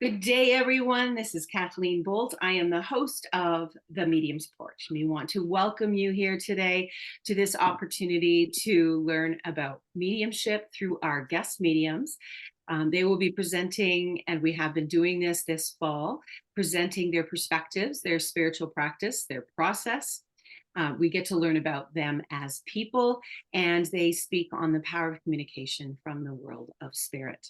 Good day, everyone. This is Kathleen Boldt. I am the host of the Medium's Porch. We want to welcome you here today to this opportunity to learn about mediumship through our guest mediums. They will be presenting, and we have been doing this fall, presenting their perspectives, their spiritual practice, their process. We get to learn about them as people, and they speak on the power of communication from the world of spirit.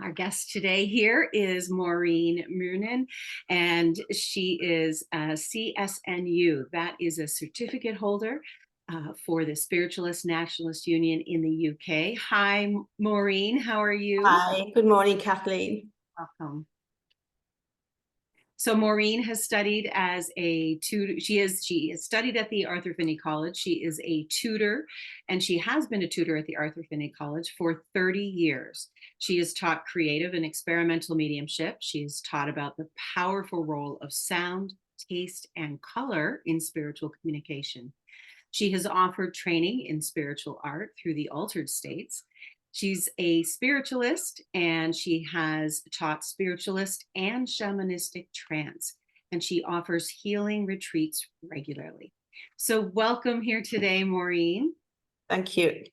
Our guest today here is Maureen Murnan, and she is a CSNU. That is a certificate holder for the Spiritualist National Union in the UK. Hi, Maureen. How are you? Hi. Good morning, Kathleen. Welcome. So Maureen has studied as a tutor. She has studied at the Arthur Findlay College. She is a tutor, and she has been a tutor at the Arthur Findlay College for 30 years. She has taught creative and experimental mediumship. She's taught about the powerful role of sound, taste, and color in spiritual communication. She has offered training in spiritual art through the altered states. She's a spiritualist, and she has taught spiritualist and shamanistic trance, and she offers healing retreats regularly. So welcome here today, Maureen. Thank you.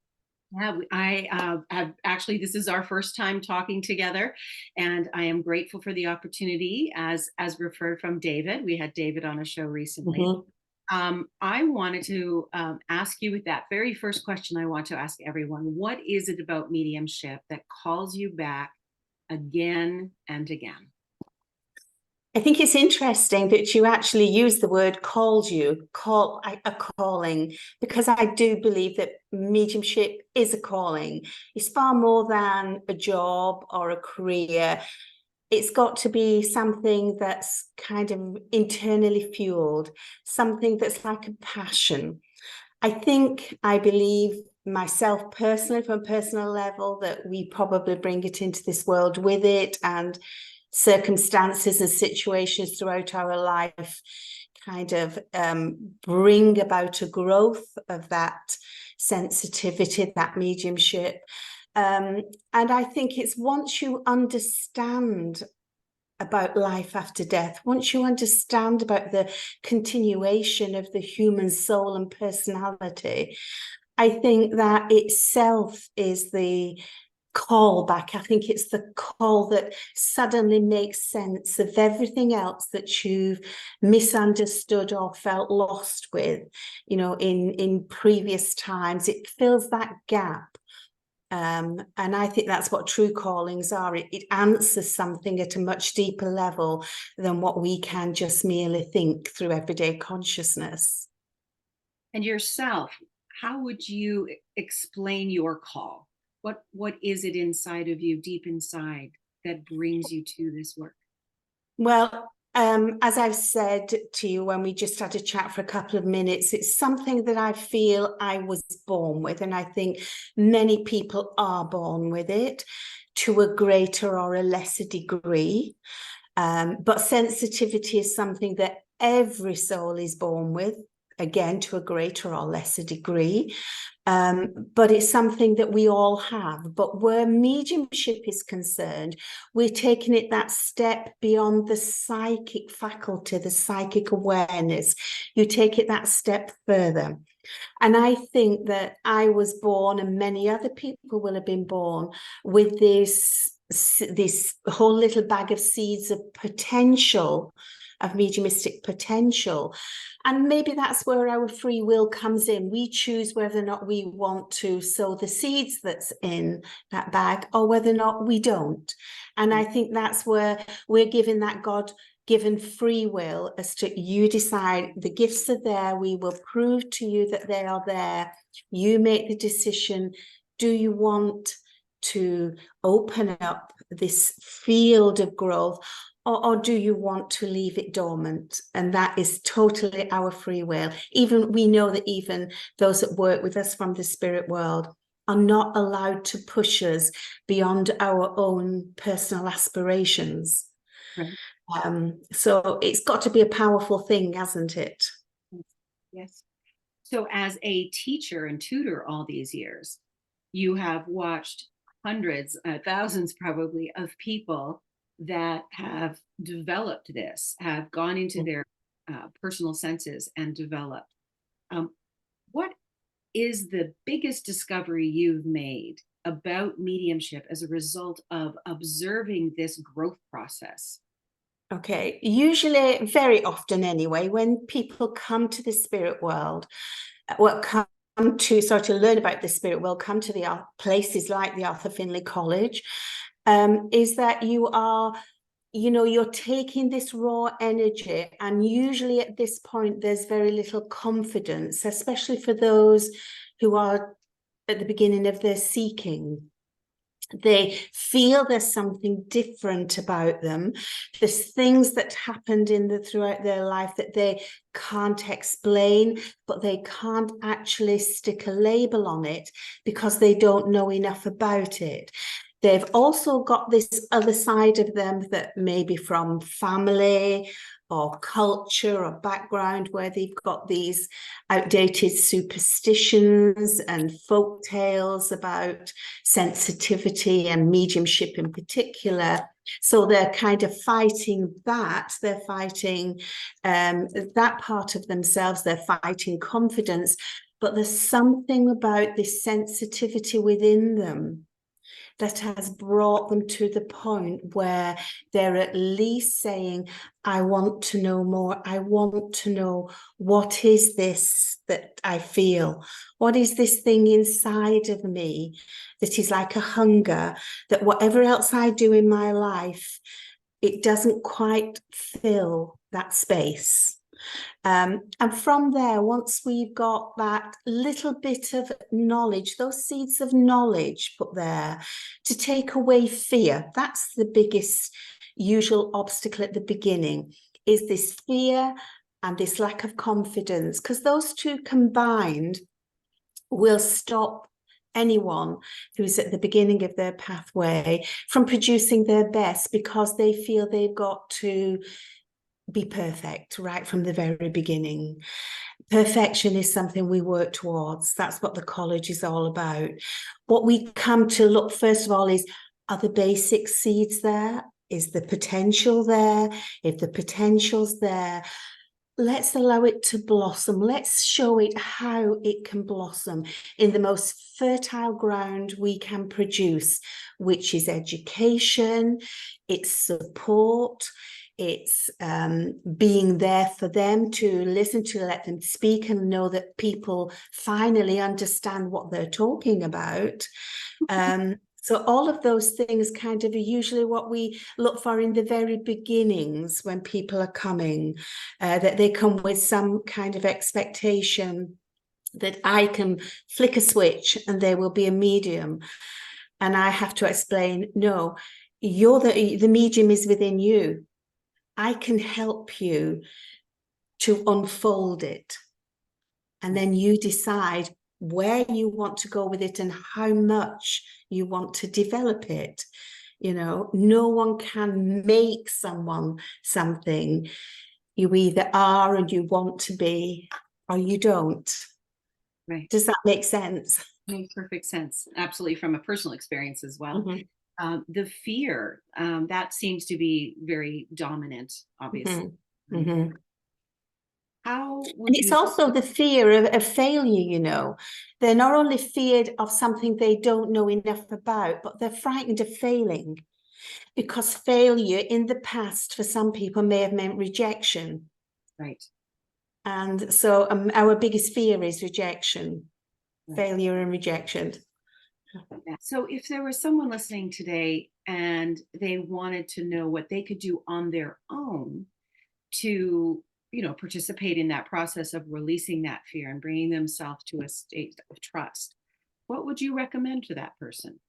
Yeah, I have actually, this is our first time talking together, and I am grateful for the opportunity as referred from David. We had David on a show recently. Mm-hmm. I wanted to ask you with that very first question I want to ask everyone. What is it about mediumship that calls you back again and again? I think it's interesting that you actually use the word a calling, because I do believe that mediumship is a calling. It's far more than a job or a career. It's got to be something that's kind of internally fueled, something that's like a passion. I believe myself personally, from a personal level, that we probably bring it into this world with it, and circumstances and situations throughout our life kind of bring about a growth of that sensitivity, that mediumship. And I think it's once you understand about life after death, once you understand about the continuation of the human soul and personality, I think that itself is the call back. I think it's the call that suddenly makes sense of everything else that you've misunderstood or felt lost with, in previous times. It fills that gap. And I think that's what true callings are. It answers something at a much deeper level than what we can just merely think through everyday consciousness. And yourself, how would you explain your call? What is it inside of you, deep inside, that brings you to this work? Well, as I've said to you when we just had a chat for a couple of minutes, it's something that I feel I was born with, and I think many people are born with it to a greater or a lesser degree. But sensitivity is something that every soul is born with, again, to a greater or lesser degree. But it's something that we all have. But where mediumship is concerned, we're taking it that step beyond the psychic faculty, the psychic awareness. You take it that step further. And I think that I was born, and many other people will have been born, with this whole little bag of seeds of potential, of mediumistic potential. And maybe that's where our free will comes in. We choose whether or not we want to sow the seeds that's in that bag, or whether or not we don't. And I think that's where we're given that God-given free will, as to you decide the gifts are there. We will prove to you that they are there. You make the decision. Do you want to open up this field of growth, or do you want to leave it dormant? And that is totally our free will. Even we know that even those that work with us from the spirit world are not allowed to push us beyond our own personal aspirations. Right. So it's got to be a powerful thing, hasn't it? Yes. So as a teacher and tutor all these years, you have watched hundreds, thousands probably, of people that have developed this, have gone into their personal senses and developed. What is the biggest discovery you've made about mediumship as a result of observing this growth process? Okay, usually, very often anyway, when people come to the spirit world, come to sort of learn about the spirit world, come to the places like the Arthur Findlay College, is that you're taking this raw energy, and usually at this point there's very little confidence, especially for those who are at the beginning of their seeking. They feel there's something different about them. There's things that happened throughout their life that they can't explain, but they can't actually stick a label on it because they don't know enough about it. They've also got this other side of them that may be from family or culture or background, where they've got these outdated superstitions and folk tales about sensitivity and mediumship in particular. So they're kind of fighting that. They're fighting that part of themselves. They're fighting confidence. But there's something about this sensitivity within them that has brought them to the point where they're at least saying, I want to know more. I want to know, what is this that I feel? What is this thing inside of me that is like a hunger, that whatever else I do in my life, it doesn't quite fill that space. And from there, once we've got that little bit of knowledge, those seeds of knowledge put there to take away fear, that's the biggest usual obstacle at the beginning, is this fear and this lack of confidence, because those two combined will stop anyone who's at the beginning of their pathway from producing their best, because they feel they've got to be perfect right from the very beginning. Perfection is something we work towards. That's what the college is all about. What we come to look first of all is, are the basic seeds there? Is the potential there? If the potential's there, let's allow it to blossom. Let's show it how it can blossom in the most fertile ground we can produce, which is education, it's support, it's being there for them, to listen, to let them speak and know that people finally understand what they're talking about. So all of those things kind of are usually what we look for in the very beginnings when people are coming, that they come with some kind of expectation that I can flick a switch and there will be a medium. And I have to explain, no, the medium is within you. I can help you to unfold it. And then you decide where you want to go with it and how much you want to develop it. You know, no one can make someone something. You either are and you want to be, or you don't. Right. Does that make sense? Makes perfect sense. Absolutely, from a personal experience as well. Mm-hmm. The fear, that seems to be very dominant, obviously. Mm-hmm. Mm-hmm. How would and it's you... also the fear of failure, you know. They're not only feared of something they don't know enough about, but they're frightened of failing, because failure in the past for some people may have meant rejection. Right. And so our biggest fear is rejection, Right. Failure and rejection. So if there was someone listening today and they wanted to know what they could do on their own to, participate in that process of releasing that fear and bringing themselves to a state of trust, what would you recommend to that person?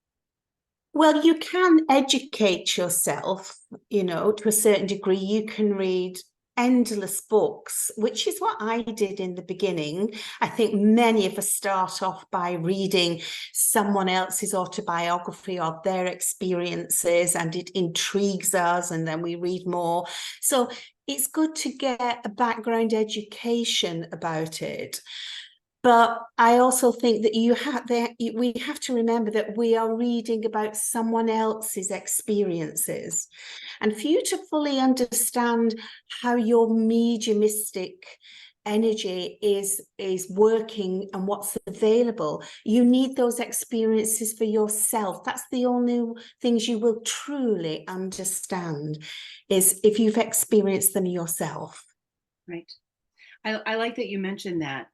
Well, you can educate yourself, to a certain degree. You can read endless books, which is what I did in the beginning. I think many of us start off by reading someone else's autobiography or their experiences, and it intrigues us, and then we read more. So it's good to get a background education about it. But I also think that we have to remember that we are reading about someone else's experiences. And for you to fully understand how your mediumistic energy is working and what's available, you need those experiences for yourself. That's the only things you will truly understand, is if you've experienced them yourself. Right. I like that you mentioned that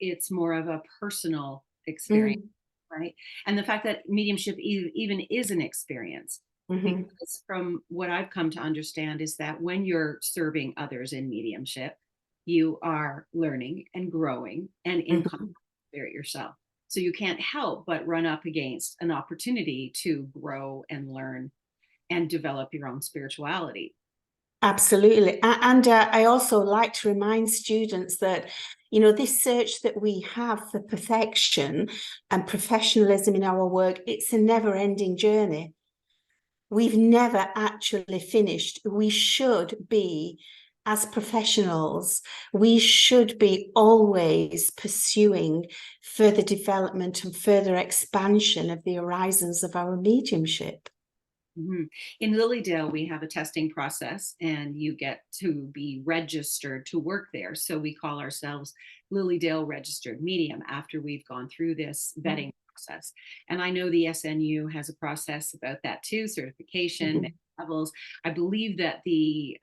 it's more of a personal experience, right? And the fact that mediumship even is an experience, because from what I've come to understand is that when you're serving others in mediumship, you are learning and growing and in contact with spirit yourself. So you can't help but run up against an opportunity to grow and learn and develop your own spirituality. Absolutely. And I also like to remind students that, this search that we have for perfection and professionalism in our work, it's a never-ending journey. We've never actually finished. We should be, as professionals, we should be always pursuing further development and further expansion of the horizons of our mediumship. In Lilydale, we have a testing process and you get to be registered to work there. So we call ourselves Lilydale Registered Medium after we've gone through this vetting process. And I know the SNU has a process about that too, certification levels. I believe that the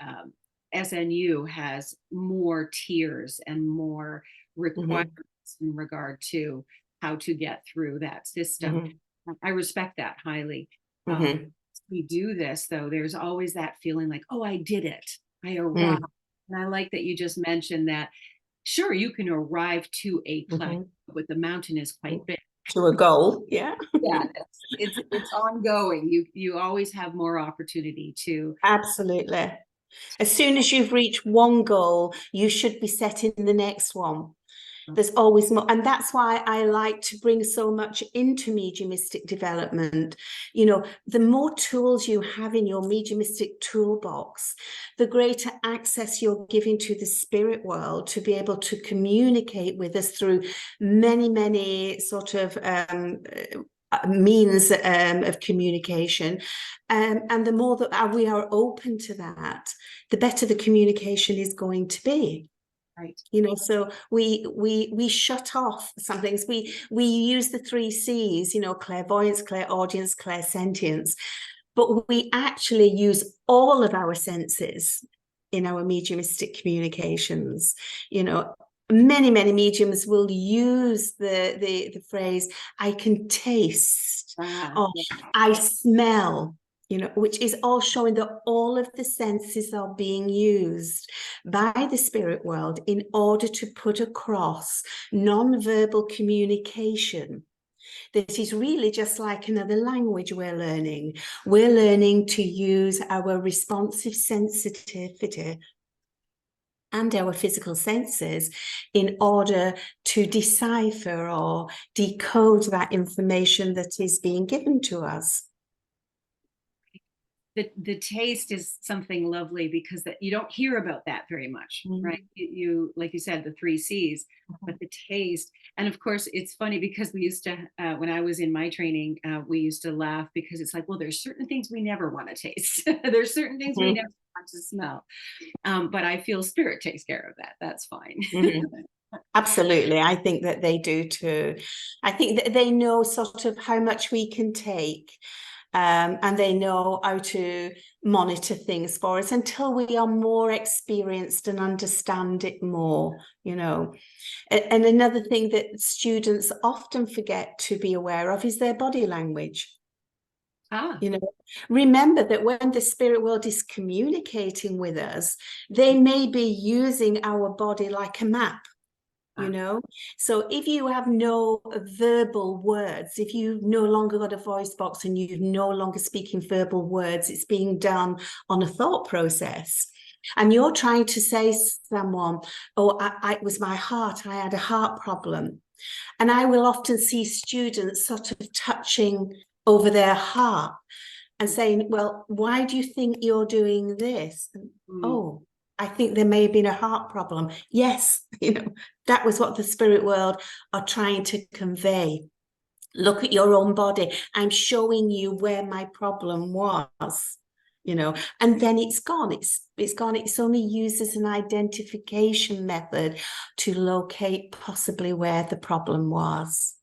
SNU has more tiers and more requirements in regard to how to get through that system. I respect that highly. We do this, though, there's always that feeling like, oh, I did it. I arrived. And I like that you just mentioned that, sure, you can arrive to a plateau, but the mountain is quite big. To a goal, yeah. Yeah, it's ongoing. You always have more opportunity to. Absolutely. As soon as you've reached one goal, you should be setting the next one. There's always more. And that's why I like to bring so much into mediumistic development. The more tools you have in your mediumistic toolbox, the greater access you're giving to the spirit world to be able to communicate with us through many, many sort of means of communication. And the more that we are open to that, the better the communication is going to be. Right. So we shut off some things. We use the 3 C's, clairvoyance, clairaudience, clairsentience, but we actually use all of our senses in our mediumistic communications. Many mediums will use the phrase, I can taste, or I smell. Which is all showing that all of the senses are being used by the spirit world in order to put across non-verbal communication. This is really just like another language we're learning. We're learning to use our responsive sensitivity and our physical senses in order to decipher or decode that information that is being given to us. The taste is something lovely because that you don't hear about that very much, right? You like you said, the 3 C's, but the taste. And of course, it's funny because we used to, when I was in my training, we used to laugh because it's like, well, there's certain things we never want to taste. There's certain things we never want to smell. But I feel spirit takes care of that. That's fine. Absolutely. I think that they do too. I think that they know sort of how much we can take. And they know how to monitor things for us until we are more experienced and understand it more, And another thing that students often forget to be aware of is their body language. Remember that when the spirit world is communicating with us, they may be using our body like a map. So if you have no verbal words, if you've no longer got a voice box and you're no longer speaking verbal words, it's being done on a thought process. And you're trying to say to someone, oh, it was my heart, I had a heart problem. And I will often see students sort of touching over their heart and saying, well, why do you think you're doing this? Oh, I think there may have been a heart problem. Yes, that was what the spirit world are trying to convey. Look at your own body. I'm showing you where my problem was, and then it's gone. It's gone. It's only used as an identification method to locate possibly where the problem was.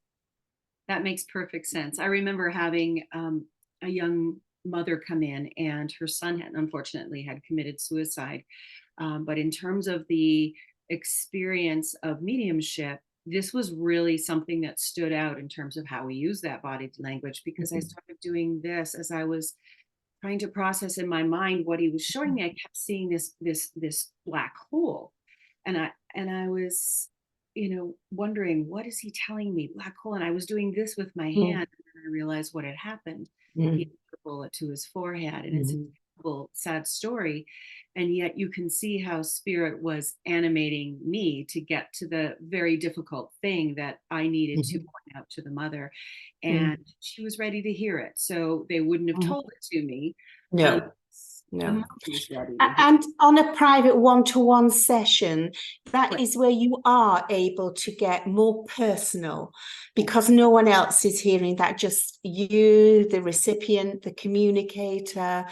That makes perfect sense. I remember having a young mother come in, and her son unfortunately had committed suicide. But in terms of the experience of mediumship, this was really something that stood out in terms of how we use that body language, because I started doing this as I was trying to process in my mind what he was showing me. I kept seeing this black hole, and I was, wondering, what is he telling me? Black hole. And I was doing this with my hand, and I realized what had happened. He had a bullet to his forehead, and it's a terrible, sad story. And yet you can see how spirit was animating me to get to the very difficult thing that I needed to point out to the mother. And she was ready to hear it. So they wouldn't have told it to me. No. The mother was ready to hear it. And on a private one-to-one session, that is where you are able to get more personal, because no one else is hearing that, just you, the recipient, the communicator,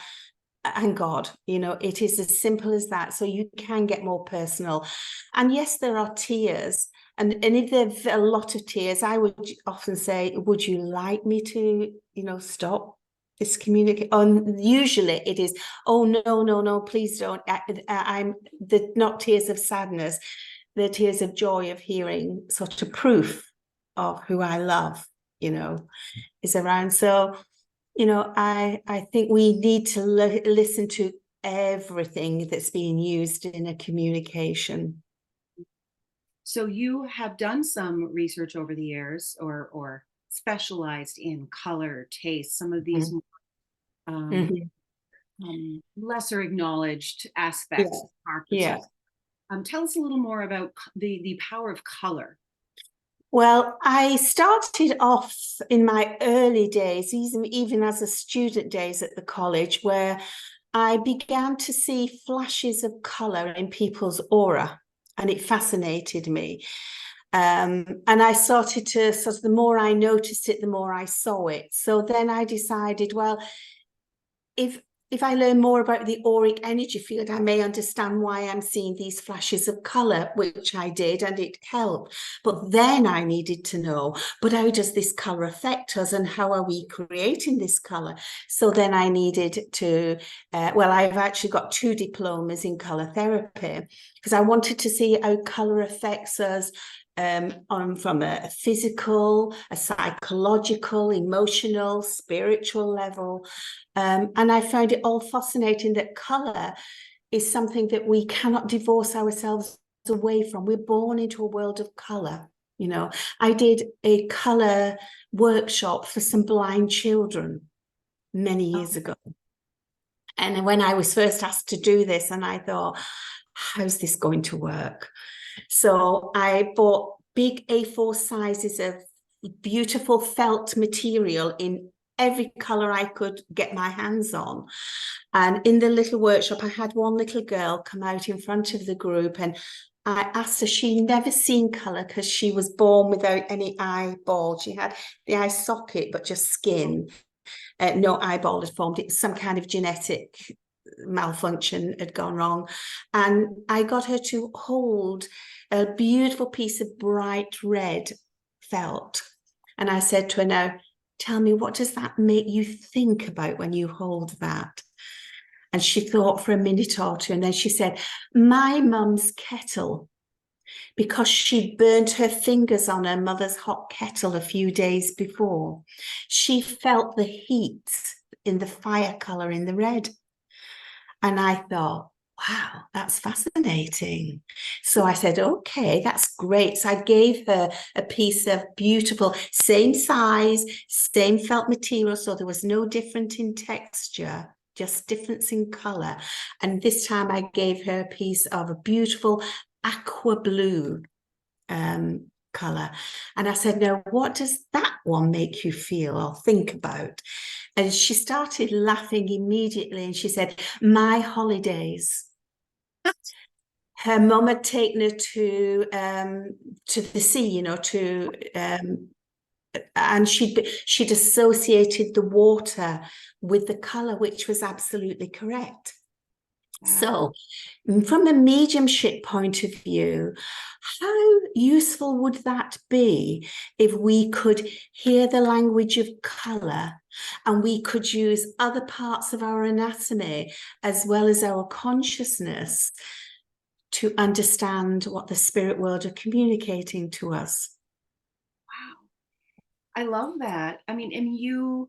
and God. It is as simple as that. So you can get more personal. And yes, there are tears. And if there's a lot of tears, I would often say, would you like me to, stop this communicate? Usually it is, oh, no, please don't. I'm not tears of sadness, the tears of joy of hearing sort of proof of who I love, is around. So, I think we need to listen to everything that's being used in a communication. So you have done some research over the years, or specialized in color, taste, some of these lesser acknowledged aspects of our perception. Tell us a little more about the power of color. Well, I started off in my early days, even as a student days at the college, where I began to see flashes of color in people's aura, and it fascinated me. And I started to, the more I noticed it, the more I saw it. So then I decided, well, if I learn more about the auric energy field, I may understand why I'm seeing these flashes of color, which I did, and it helped. But then I needed to know, but how does this color affect us, and how are we creating this color? So then I needed to, I've actually got 2 diplomas in color therapy, because I wanted to see how color affects us from a physical, a psychological, emotional, spiritual level. And I found it all fascinating that colour is something that we cannot divorce ourselves away from. We're born into a world of colour. I did a colour workshop for some blind children many years ago. And when I was first asked to do this, and I thought, how's this going to work? So I bought big A4 sizes of beautiful felt material in every colour I could get my hands on. And in the little workshop, I had one little girl come out in front of the group, and I asked her, she'd never seen colour because she was born without any eyeball. She had the eye socket, but just skin. No eyeball had formed. It was some kind of genetic malfunction had gone wrong. And I got her to hold a beautiful piece of bright red felt. And I said to her, now, tell me, what does that make you think about when you hold that? And she thought for a minute or two, and then she said, my mum's kettle, because she'd burnt her fingers on her mother's hot kettle a few days before. She felt the heat in the fire colour in the red. And I thought, wow, that's fascinating. So I said, okay, that's great. So I gave her a piece of beautiful, same size, same felt material. So there was no difference in texture, just difference in color. And this time I gave her a piece of a beautiful aqua blue color. And I said, now, what does that one make you feel or think about? And she started laughing immediately, and she said, my holidays. her mum had taken her to the sea, you know, and she'd associated the water with the colour, which was absolutely correct. So from a mediumship point of view, how useful would that be if we could hear the language of colour and we could use other parts of our anatomy as well as our consciousness to understand what the spirit world are communicating to us? Wow. I love that. I mean, and you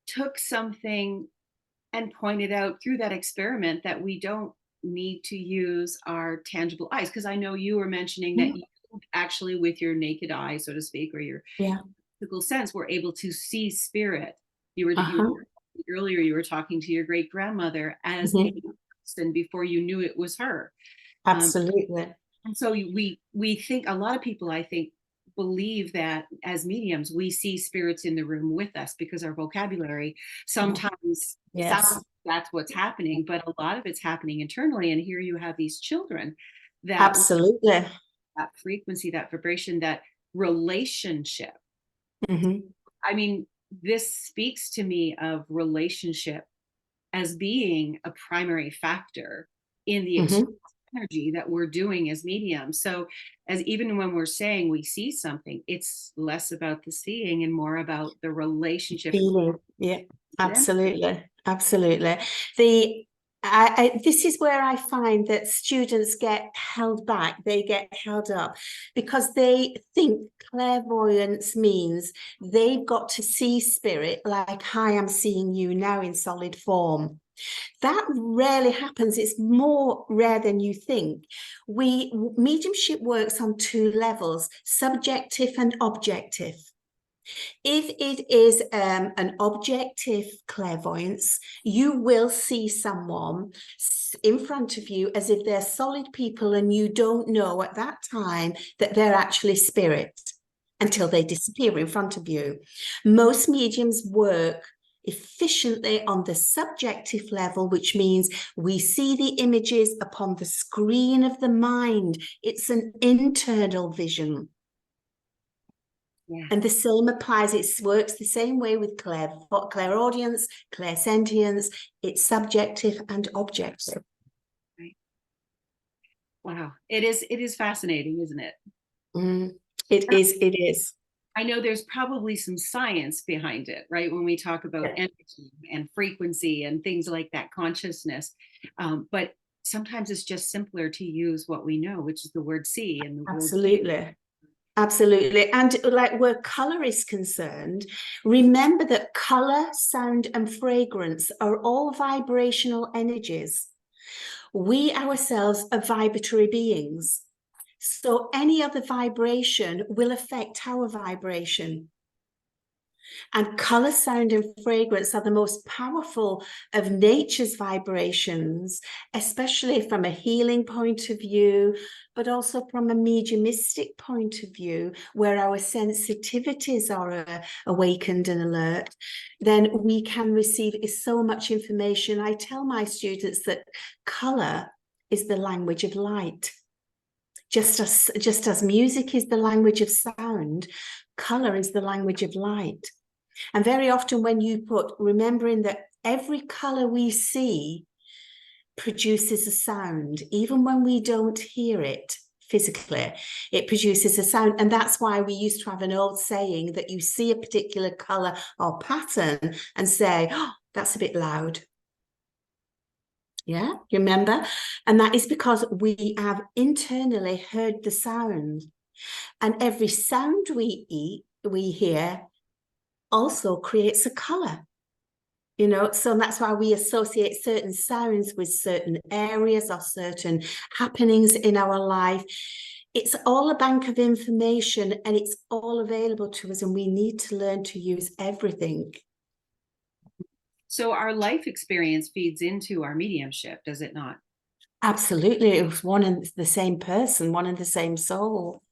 took something and pointed out through that experiment that we don't need to use our tangible eyes. Because I know you were mentioning that you actually, with your naked eye, so to speak, or your physical sense, were able to see spirit. Earlier, you were talking to your great grandmother as a person before you knew it was her. Absolutely. And so we think, a lot of people, I think, believe that as mediums, we see spirits in the room with us because our vocabulary sometimes sounds that's what's happening, but a lot of it's happening internally. And here you have these children that absolutely that frequency, that vibration, that relationship. I mean, this speaks to me of relationship as being a primary factor in the energy that we're doing as mediums. So as even when we're saying we see something, it's less about the seeing and more about the relationship. Feeling. Yeah, absolutely. Absolutely. This is where I find that students get held back, they get held up because they think clairvoyance means they've got to see spirit like, hi, I'm seeing you now in solid form. That rarely happens. It's more rare than you think. Mediumship works on two levels, subjective and objective. If it is an objective clairvoyance, you will see someone in front of you as if they're solid people and you don't know at that time that they're actually spirit until they disappear in front of you. Most mediums work efficiently on the subjective level, which means we see the images upon the screen of the mind. It's an internal vision. And the same applies, it works the same way with clairaudience, clairsentience. It's subjective and objective. Right. Wow. It is fascinating, isn't it? It is. I know there's probably some science behind it, right? When we talk about energy and frequency and things like that, consciousness. But sometimes it's just simpler to use what we know, which is the word see. And the absolutely. Absolutely. And like where color is concerned, remember that color, sound, and fragrance are all vibrational energies. We ourselves are vibratory beings. So any other vibration will affect our vibration. And color, sound, and fragrance are the most powerful of nature's vibrations, especially from a healing point of view, but also from a mediumistic point of view, where our sensitivities are awakened and alert. Then we can receive so much information. I tell my students that color is the language of light. Just as music is the language of sound, color is the language of light. And very often when you remembering that every color we see produces a sound, even when we don't hear it physically, it produces a sound. And that's why we used to have an old saying that you see a particular color or pattern and say, oh, that's a bit loud. Yeah, you remember? And that is because we have internally heard the sound. And every sound we hear also creates a color, you know, so that's why we associate certain sounds with certain areas or certain happenings in our life. It's all a bank of information and it's all available to us, and we need to learn to use everything. So our life experience feeds into our mediumship, does it not? Absolutely. It was one and the same person, one and the same soul.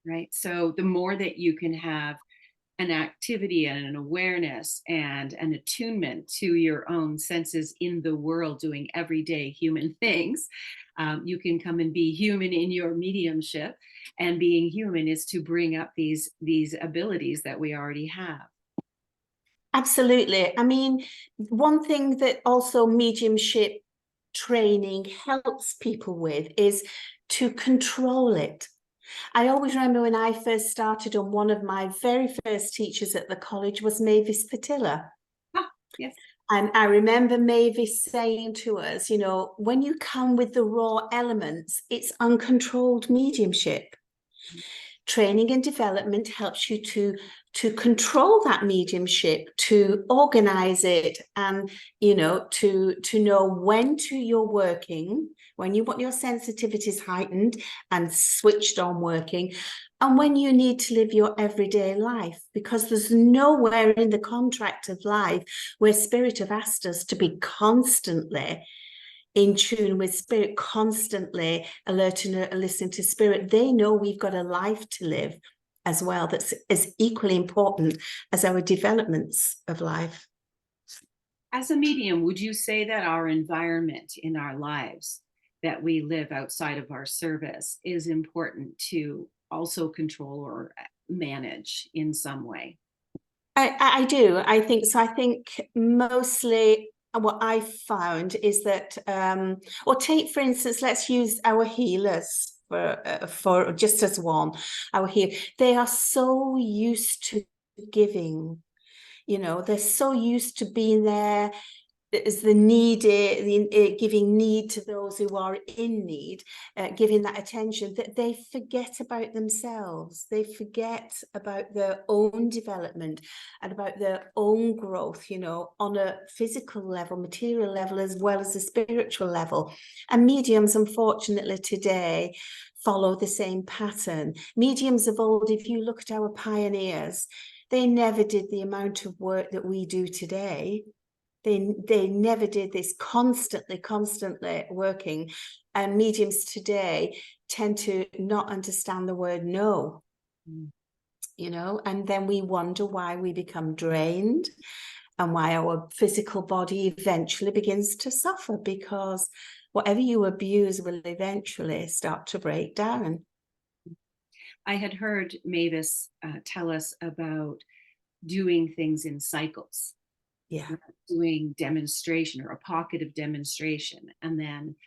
Right. So the more that you can have an activity and an awareness and an attunement to your own senses in the world, doing everyday human things. You can come and be human in your mediumship, and being human is to bring up these abilities that we already have. Absolutely. I mean, one thing that also mediumship training helps people with is to control it. I always remember when I first started on, one of my very first teachers at the college was Mavis Patilla. Ah, yes. And I remember Mavis saying to us, you know, when you come with the raw elements, it's uncontrolled mediumship. Training and development helps you to control that mediumship, to organize it, and to know when you're working, when you want your sensitivities heightened and switched on working, and when you need to live your everyday life, because there's nowhere in the contract of life where Spirit have asked us to be constantly in tune with Spirit, constantly alert and listening to Spirit. They know we've got a life to live as well that's as equally important as our developments of life. As a medium, would you say that our environment in our lives that we live outside of our service is important to also control or manage in some way? I do. I think so. I think mostly what I found is that, or take for instance, let's use our healers for just as one. Our healer, they are so used to giving. They're so used to being there as the needy, giving need to those who are in need, giving that attention, that they forget about themselves. They forget about their own development and about their own growth, on a physical level, material level, as well as a spiritual level. And mediums, unfortunately, today follow the same pattern. Mediums of old, if you look at our pioneers, they never did the amount of work that we do today. They never did this constantly working. And mediums today tend to not understand the word no, and then we wonder why we become drained and why our physical body eventually begins to suffer, because whatever you abuse will eventually start to break down. I had heard Mavis tell us about doing things in cycles. Yeah. Doing demonstration or a pocket of demonstration, and then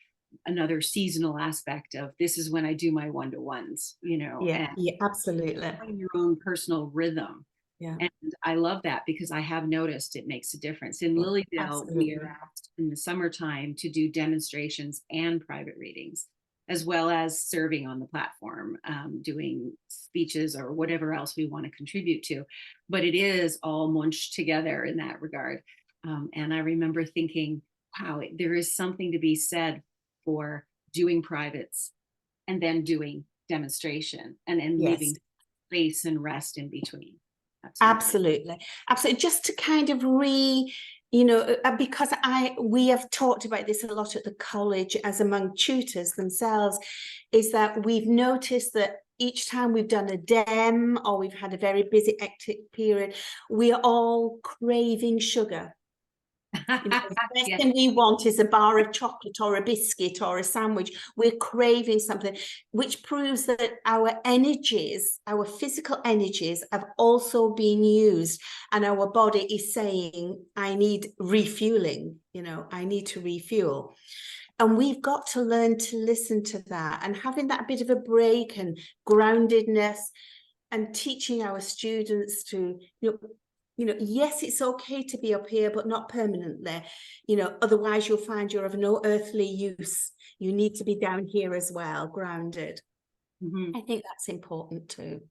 another seasonal aspect of this is when I do my one-to-ones, Yeah, absolutely. Your own personal rhythm. Yeah. And I love that, because I have noticed it makes a difference. In Lilyville, absolutely. we are asked in the summertime to do demonstrations and private readings, as well as serving on the platform, doing speeches or whatever else we want to contribute to. But it is all munched together in that regard. And I remember thinking, wow, there is something to be said for doing privates and then doing demonstration, and then leaving space and rest in between. Absolutely. Just to kind of because we have talked about this a lot at the college, as among tutors themselves, is that we've noticed that each time we've done a dem or we've had a very busy hectic period, we are all craving sugar. The best thing we want is a bar of chocolate or a biscuit or a sandwich. We're craving something, which proves that our energies, our physical energies, have also been used, and our body is saying, I need refueling, I need to refuel. And we've got to learn to listen to that, and having that bit of a break and groundedness, and teaching our students to, yes, it's okay to be up here, but not permanently. Otherwise you'll find you're of no earthly use. You need to be down here as well, grounded. Mm-hmm. I think that's important too.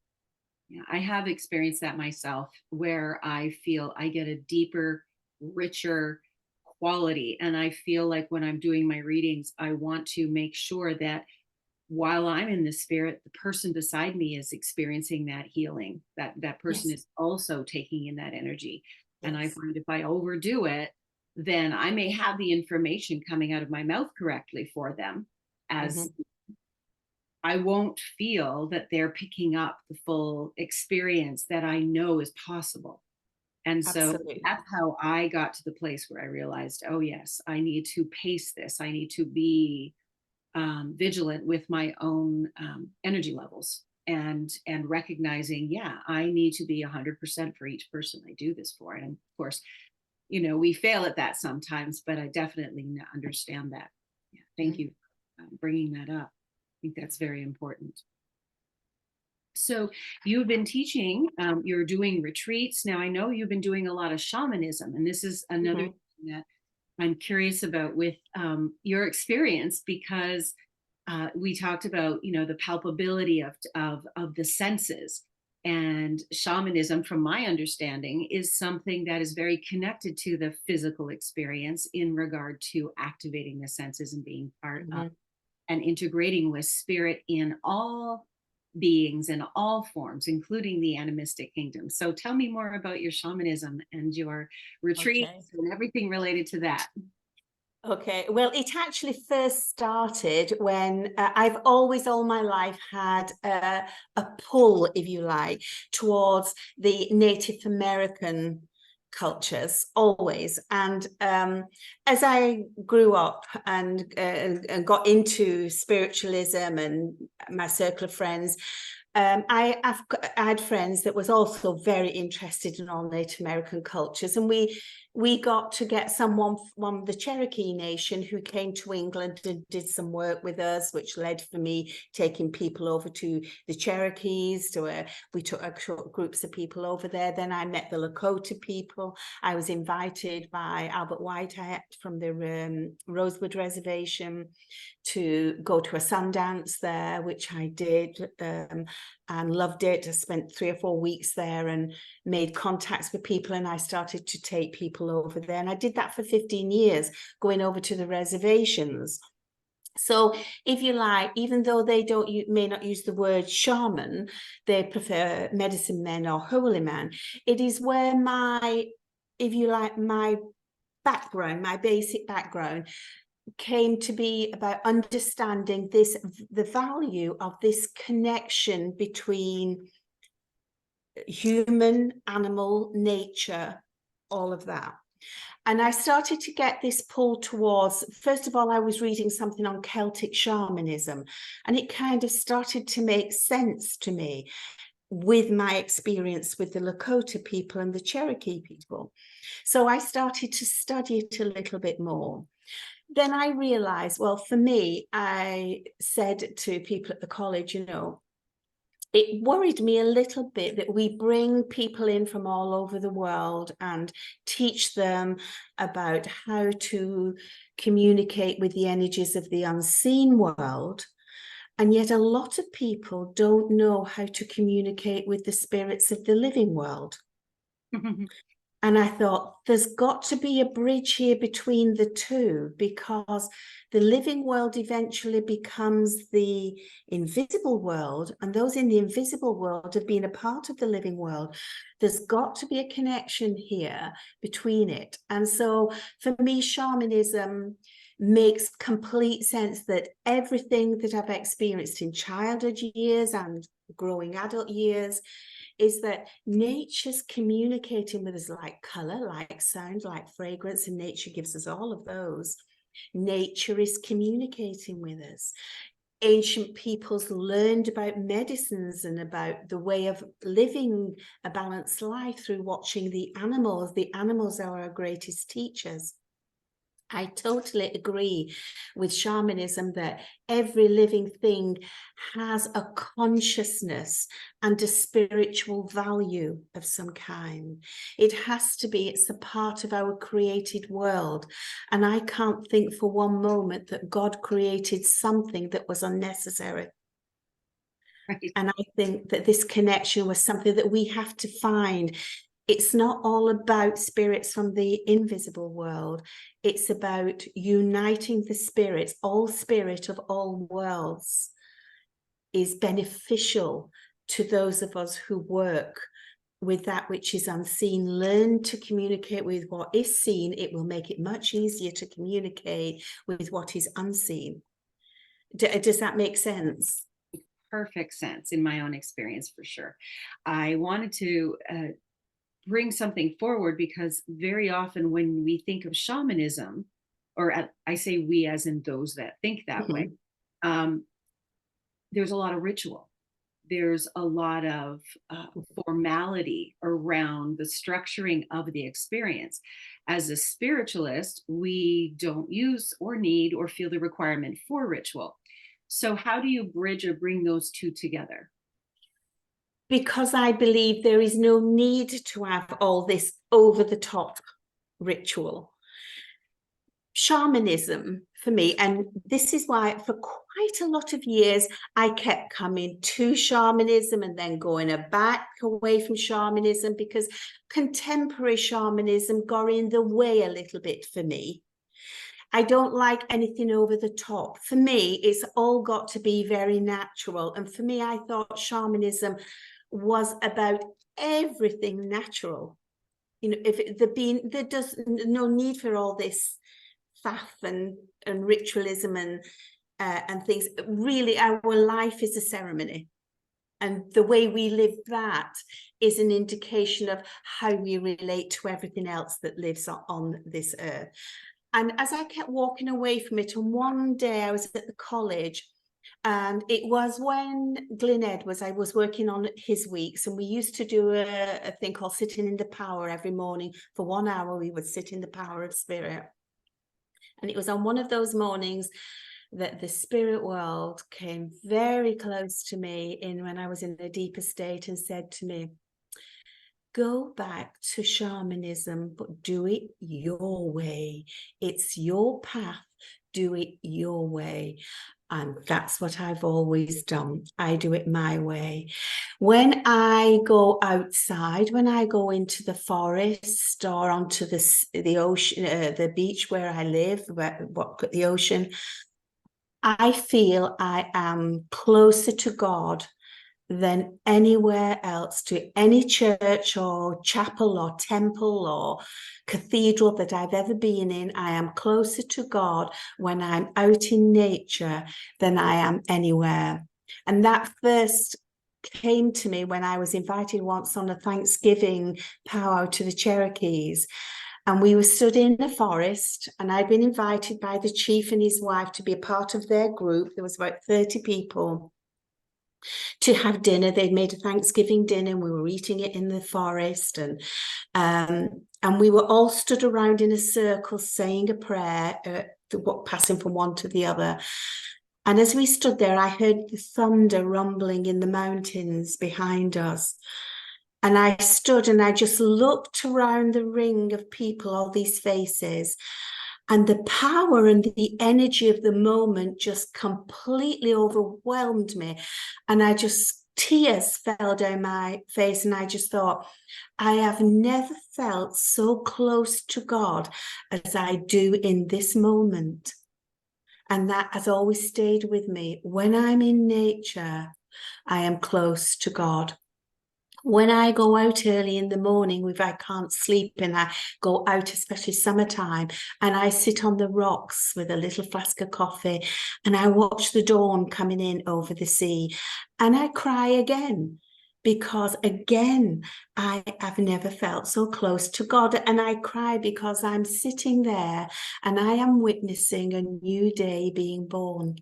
Yeah, I have experienced that myself, where I feel I get a deeper, richer quality. And I feel like when I'm doing my readings, I want to make sure that while I'm in the spirit, the person beside me is experiencing that healing, that person is also taking in that energy. And I find if I overdo it, then I may have the information coming out of my mouth correctly for them, as I won't feel that they're picking up the full experience that I know is possible. And so Absolutely. that's how I got to the place where I realized, oh yes, I need to pace this. I need to be vigilant with my own energy levels, and recognizing, yeah, I need to be 100% for each person I do this for. And of course, we fail at that sometimes, but I definitely understand that. Yeah, thank you for bringing that up. I think that's very important. So you've been teaching, you're doing retreats. Now I know you've been doing a lot of shamanism, and this is another thing that I'm curious about with your experience, because we talked about, the palpability of the senses. And shamanism, from my understanding, is something that is very connected to the physical experience in regard to activating the senses and being part of and integrating with spirit in all beings in all forms, including the animistic kingdom. So tell me more about your shamanism and your retreats and everything related to that. Okay, well, it actually first started when I've always all my life had a pull, if you like, towards the Native American cultures, always. And as I grew up and got into spiritualism and my circle of friends, I had friends that was also very interested in all Native American cultures, and we got to get someone from the Cherokee Nation who came to England and did some work with us, which led for me taking people over to the Cherokees, to where we took groups of people over there. Then I met the Lakota people. I was invited by Albert Whitehead from the Rosewood Reservation to go to a Sundance there, which I did and loved it. I spent 3 or 4 weeks there and made contacts with people, and I started to take people over there. And I did that for 15 years, going over to the reservations. So if you like, even though they may not use the word shaman, they prefer medicine men or holy man. It is where if you like, my background, my basic background came to be about understanding the value of this connection between human, animal, nature, all of that. And I started to get this pull towards, first of all, I was reading something on Celtic shamanism, and it kind of started to make sense to me with my experience with the Lakota people and the Cherokee people. So I started to study it a little bit more. Then I realized, well, for me, I said to people at the college, it worried me a little bit that we bring people in from all over the world and teach them about how to communicate with the energies of the unseen world. And yet a lot of people don't know how to communicate with the spirits of the living world. And I thought, there's got to be a bridge here between the two, because the living world eventually becomes the invisible world, and those in the invisible world have been a part of the living world. There's got to be a connection here between it. And so for me, shamanism makes complete sense, that everything that I've experienced in childhood years and growing adult years is that nature's communicating with us, like color, like sound, like fragrance, and nature gives us all of those. Nature is communicating with us. Ancient peoples learned about medicines and about the way of living a balanced life through watching the animals. The animals are our greatest teachers. I totally agree with shamanism that every living thing has a consciousness and a spiritual value of some kind. It has to be, it's a part of our created world. And I can't think for one moment that God created something that was unnecessary. Right. And I think that this connection was something that we have to find. It's not all about spirits from the invisible world. It's about uniting the spirits. All spirit of all worlds is beneficial to those of us who work with that which is unseen. Learn to communicate with what is seen. It will make it much easier to communicate with what is unseen. Does that make sense? perfect sense in my own experience, for sure. I wanted to bring something forward because very often when we think of shamanism, or I say we as in those that think that way, um, there's a lot of ritual. There's a lot of formality around the structuring of the experience. As a spiritualist, we don't use or need or feel the requirement for ritual. So how do you bridge or bring those two together? Because I believe there is no need to have all this over the top ritual. Shamanism for me, and this is why for quite a lot of years I kept coming to shamanism and then going back away from shamanism, because contemporary shamanism got in the way a little bit for me. I don't like anything over the top. For me, it's all got to be very natural. And for me, I thought shamanism was about everything natural. You know, if there does no need for all this faff and ritualism and things. Really, our life is a ceremony, and the way we live that is an indication of how we relate to everything else that lives on this earth. And as I kept walking away from it, and one day I was at the college, and it was when Glyn Edwards, I was working on his weeks, and we used to do a thing called Sitting in the Power every morning. For 1 hour, we would sit in the power of spirit. And it was on one of those mornings that the spirit world came very close to me when I was in a deeper state, and said to me, go back to shamanism, but do it your way. It's your path. Do it your way. And that's what I've always done. I do it my way. When I go outside, when I go into the forest or onto the ocean, the beach where I live, the ocean, I feel I am closer to God than anywhere else, to any church or chapel or temple or cathedral that I've ever been in. I am closer to God when I'm out in nature than I am anywhere. And that first came to me when I was invited once on a Thanksgiving powwow to the Cherokees. And we were stood in a forest, and I'd been invited by the chief and his wife to be a part of their group. There was about 30 people to have dinner. They'd made a Thanksgiving dinner, and we were eating it in the forest, and we were all stood around in a circle saying a prayer, passing from one to the other. And as we stood there, I heard the thunder rumbling in the mountains behind us. And I stood and I just looked around the ring of people, all these faces, and the power and the energy of the moment just completely overwhelmed me. And tears fell down my face, and I just thought, I have never felt so close to God as I do in this moment. And that has always stayed with me. When I'm in nature, I am close to God. When I go out early in the morning, if I can't sleep, and I go out, especially summertime, and I sit on the rocks with a little flask of coffee, and I watch the dawn coming in over the sea, and I cry again, because again, I have never felt so close to God. And I cry because I'm sitting there and I am witnessing a new day being born.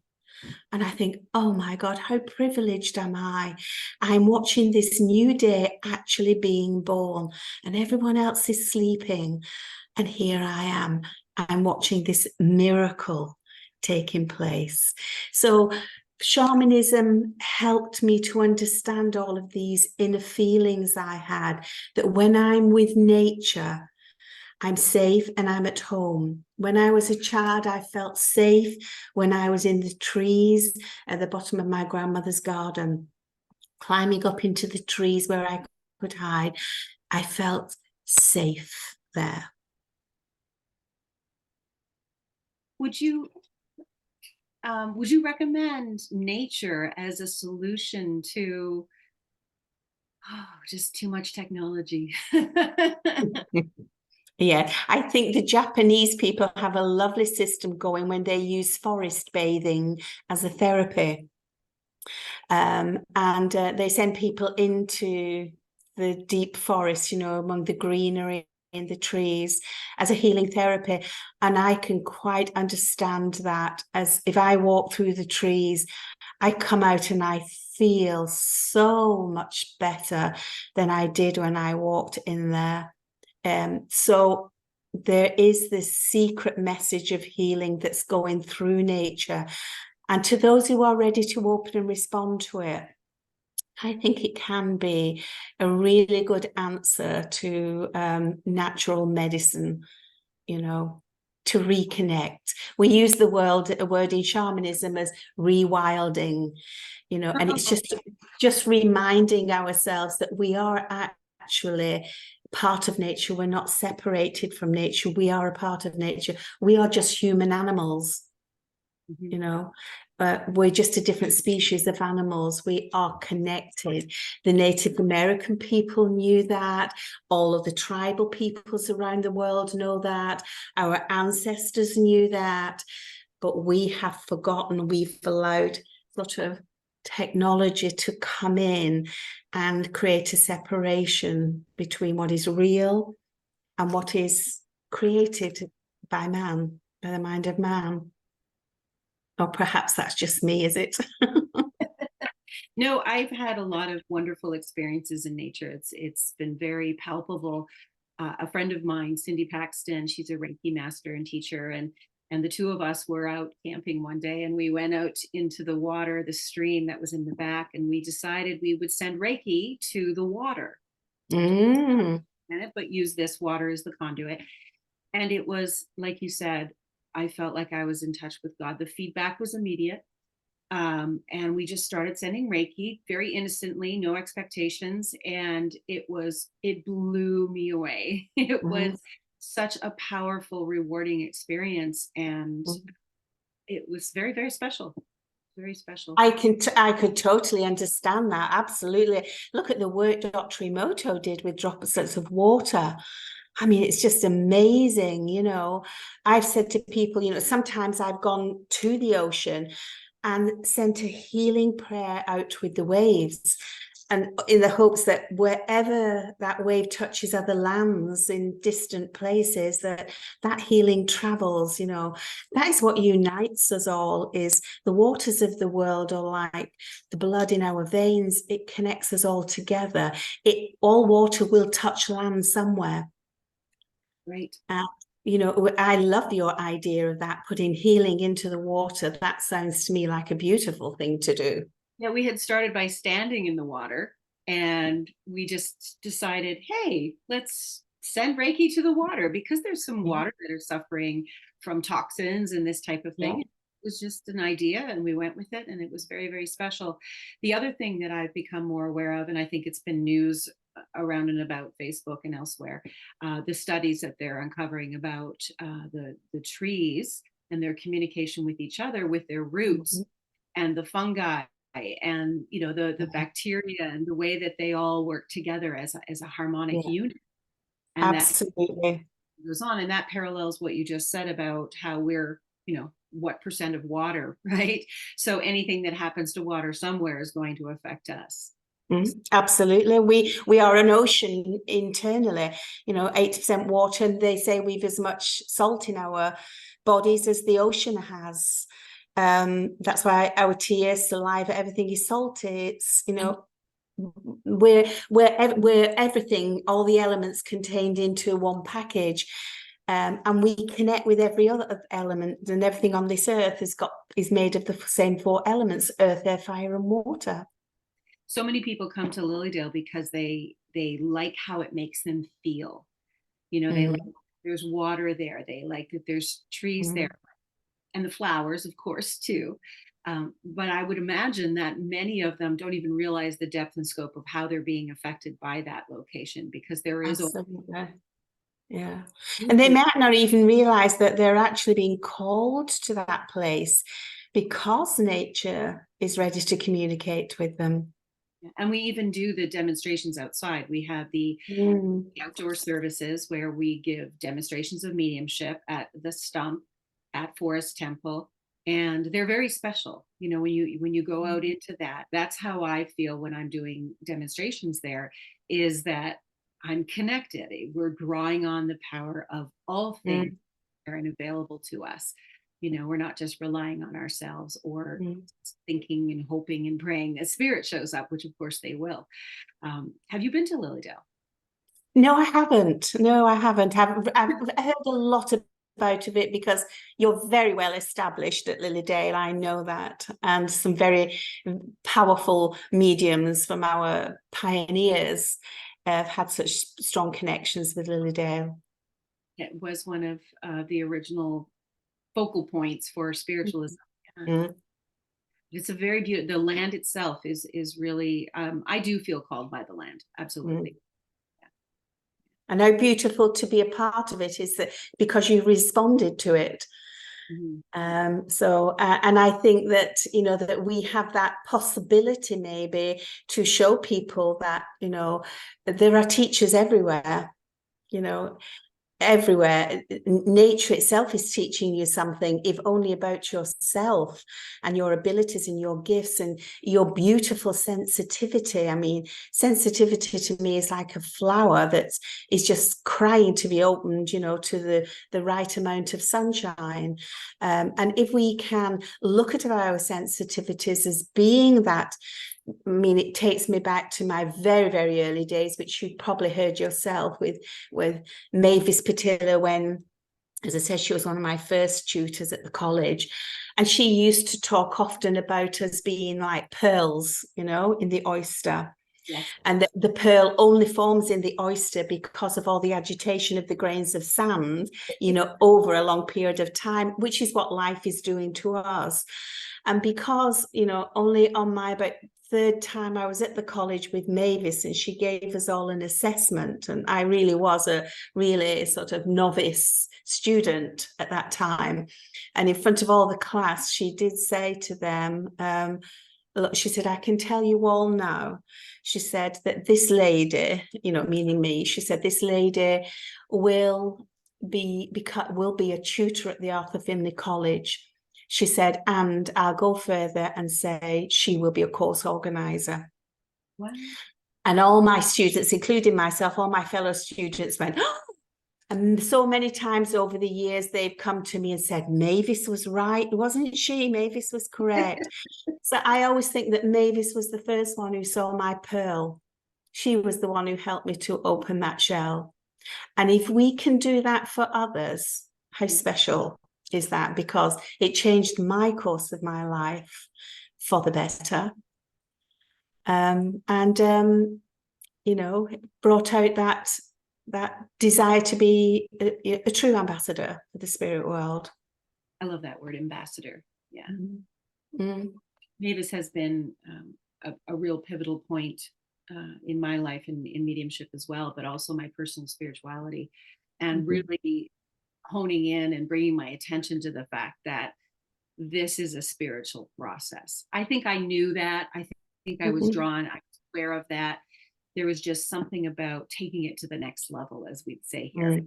And I think, oh my God, how privileged am I? I'm watching this new day actually being born, and everyone else is sleeping. And here I am. I'm watching this miracle taking place. So shamanism helped me to understand all of these inner feelings I had, that when I'm with nature, I'm safe and I'm at home. When I was a child, I felt safe when I was in the trees at the bottom of my grandmother's garden, climbing up into the trees where I could hide. I felt safe there. Would you recommend nature as a solution to just too much technology? Yeah, I think the Japanese people have a lovely system going when they use forest bathing as a therapy. And they send people into the deep forest, you know, among the greenery in the trees as a healing therapy. And I can quite understand that, as if I walk through the trees, I come out and I feel so much better than I did when I walked in there. So there is this secret message of healing that's going through nature. And to those who are ready to open and respond to it, I think it can be a really good answer to natural medicine, you know, to reconnect. We use the word in shamanism as rewilding, you know, and it's just reminding ourselves that we are actually part of nature. We're not separated from nature. We are a part of nature. We are just human animals, you know, but we're just a different species of animals. We are connected. The Native American people knew that. All of the tribal peoples around the world know that. Our ancestors knew that. But we have forgotten. We've allowed sort of technology to come in and create a separation between what is real and what is created by man, by the mind of man. Or perhaps that's just me, is it? No, I've had a lot of wonderful experiences in nature. It's been very palpable. A friend of mine, Cindy Paxton, she's a Reiki master and teacher, and the two of us were out camping one day, and we went out into the water, the stream that was in the back, and we decided we would send Reiki to the water, but use this water as the conduit. And it was, like you said, I felt like I was in touch with God. The feedback was immediate. And we just started sending Reiki very innocently, no expectations. And it blew me away. It was such a powerful, rewarding experience. And it was very, very special. Very special. I could totally understand that. Absolutely. Look at the work Dr. Emoto did with droplets of water. I mean, it's just amazing, you know. I've said to people, you know, sometimes I've gone to the ocean and sent a healing prayer out with the waves, and in the hopes that wherever that wave touches other lands in distant places, that healing travels, you know. That is what unites us all, is the waters of the world are like the blood in our veins. It connects us all together. All water will touch land somewhere. Right. You know, I love your idea of that, putting healing into the water. That sounds to me like a beautiful thing to do. Yeah, we had started by standing in the water, and we just decided, hey, let's send Reiki to the water, because there's some water that are suffering from toxins and this type of thing. It was just an idea, and we went with it, and it was very, very special. The other thing that I've become more aware of, and I think it's been news around and about Facebook and elsewhere, the studies that they're uncovering about the trees and their communication with each other, with their roots and the fungi, and you know, the bacteria, and the way that they all work together as a harmonic unit. And absolutely, that goes on, and that parallels what you just said about how we're, you know, what percent of water, right? So anything that happens to water somewhere is going to affect us. Absolutely. We are an ocean internally, you know, 80% water, and they say we've as much salt in our bodies as the ocean has. That's why our tears, saliva, everything is salty. It's, you know, we're everything, all the elements contained into one package. And we connect with every other element, and everything on this earth is made of the same 4 elements: earth, air, fire, and water. So many people come to Lilydale because they like how it makes them feel. You know, they like there's water there. They like that there's trees there, and the flowers, of course, too. But I would imagine that many of them don't even realize the depth and scope of how they're being affected by that location, because there is yeah. And they might not even realize that they're actually being called to that place because nature is ready to communicate with them. And we even do the demonstrations outside. We have the outdoor services where we give demonstrations of mediumship at the Stump, at Forest Temple, and they're very special. You know, when you go out into that, that's how I feel when I'm doing demonstrations there, is that I'm connected. We're drawing on the power of all things that are available to us. You know, we're not just relying on ourselves or thinking and hoping and praying that spirit shows up, which of course they will. Have you been to Lilydale? No, I haven't. No, I haven't. I've heard a lot about it because you're very well established at Lilydale. I know that. And some very powerful mediums from our pioneers have had such strong connections with Lilydale. It was one of the original focal points for spiritualism. It's a very beautiful, the land itself is really, I do feel called by the land. Absolutely. And how beautiful to be a part of it is that because you responded to it. And I think that, you know, that we have that possibility maybe to show people that, you know, there are teachers everywhere, you know, everywhere. Nature itself is teaching you something, if only about yourself and your abilities and your gifts and your beautiful sensitivity. I mean, sensitivity to me is like a flower that is just crying to be opened, you know, to the right amount of sunshine. And if we can look at our sensitivities as being that, I mean, it takes me back to my very, very early days, which you probably heard yourself with Mavis Patilla, when, as I said, she was one of my first tutors at the college. And she used to talk often about us being like pearls, you know, in the oyster. Yes. And the pearl only forms in the oyster because of all the agitation of the grains of sand, you know, over a long period of time, which is what life is doing to us. And because, you know, only on my about third time I was at the college with Mavis, and she gave us all an assessment, and I really was a really sort of novice student at that time. And in front of all the class, she did say to them, look, she said, I can tell you all now. She said that this lady, you know, meaning me, she said, this lady will be a tutor at the Arthur Findlay College. She said, and I'll go further and say she will be a course organizer. Wow. And all my students, including myself, all my fellow students went, oh! And so many times over the years, they've come to me and said, Mavis was right, wasn't she? Mavis was correct. So I always think that Mavis was the first one who saw my pearl. She was the one who helped me to open that shell. And if we can do that for others, how special is that? Because it changed my course of my life for the better. You know, brought out that desire to be a true ambassador for the spirit world. I love that word, ambassador. Yeah. Mavis has been a real pivotal point in my life and in mediumship as well, but also my personal spirituality, and really honing in and bringing my attention to the fact that this is a spiritual process. I think I knew that. I think I was drawn, I was aware of that. There was just something about taking it to the next level, as we'd say here,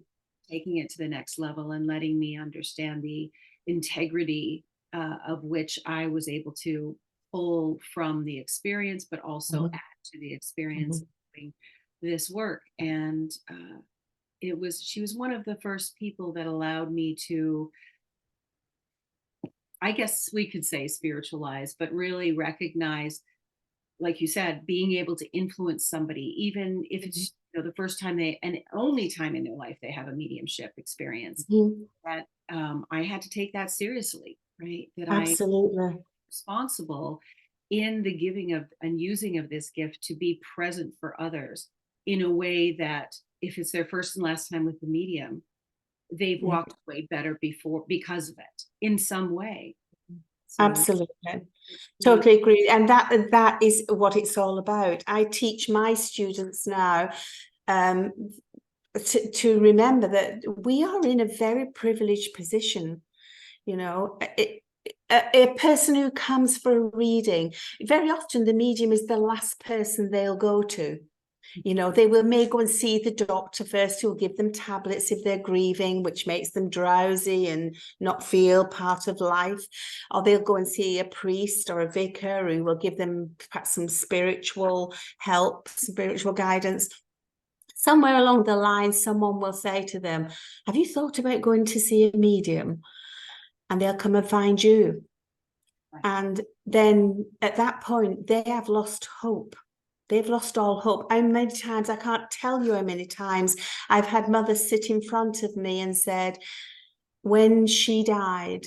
taking it to the next level and letting me understand the integrity of which I was able to pull from the experience, but also add to the experience of doing this work. And she was one of the first people that allowed me to, I guess we could say, spiritualize, but really recognize, like you said, being able to influence somebody, even if it's, you know, the first time and only time in their life they have a mediumship experience, that I had to take that seriously, right? That Absolutely. I'm responsible in the giving of and using of this gift to be present for others in a way that, if it's their first and last time with the medium, they've walked away better because of it in some way. So, absolutely. Totally agree. And that is what it's all about. I teach my students now to remember that we are in a very privileged position. You know, a person who comes for a reading, very often the medium is the last person they'll go to. You know, may go and see the doctor first, who will give them tablets if they're grieving, which makes them drowsy and not feel part of life. Or they'll go and see a priest or a vicar who will give them perhaps some spiritual help, spiritual guidance. Somewhere along the line, someone will say to them, have you thought about going to see a medium? And they'll come and find you. And then at that point, they have lost hope. They've lost all hope. How many times, I can't tell you how many times I've had mothers sit in front of me and said, when she died,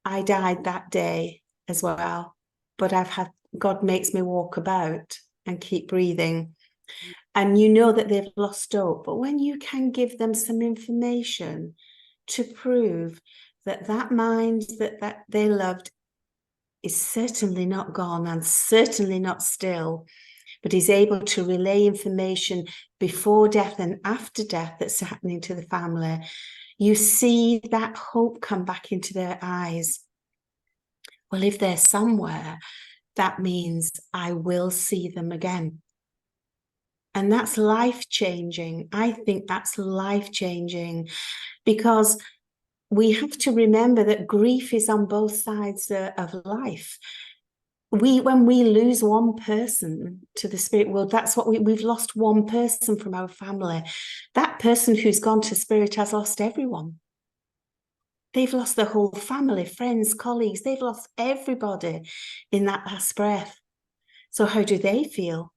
I died that day as well. But God makes me walk about and keep breathing. And you know that they've lost hope. But when you can give them some information to prove that that mind that they loved is certainly not gone and certainly not still, but is able to relay information before death and after death that's happening to the family, you see that hope come back into their eyes. Well, if they're somewhere, that means I will see them again. And that's life-changing. I think that's life-changing, because we have to remember that grief is on both sides of life. When we lose one person to the spirit world, that's what we've lost one person from our family. That person who's gone to spirit has lost everyone. They've lost their whole family, friends, colleagues. They've lost everybody in that last breath. So how do they feel?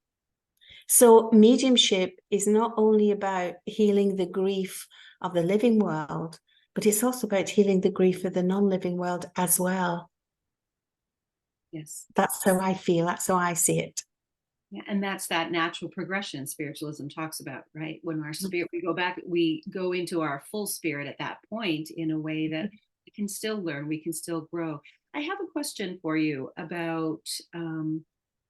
So mediumship is not only about healing the grief of the living world, but it's also about healing the grief of the non-living world as well. Yes. That's how I feel. That's how I see it. Yeah, and that's that natural progression spiritualism talks about, right? When our spirit, we go into our full spirit at that point in a way that we can still learn, we can still grow. I have a question for you about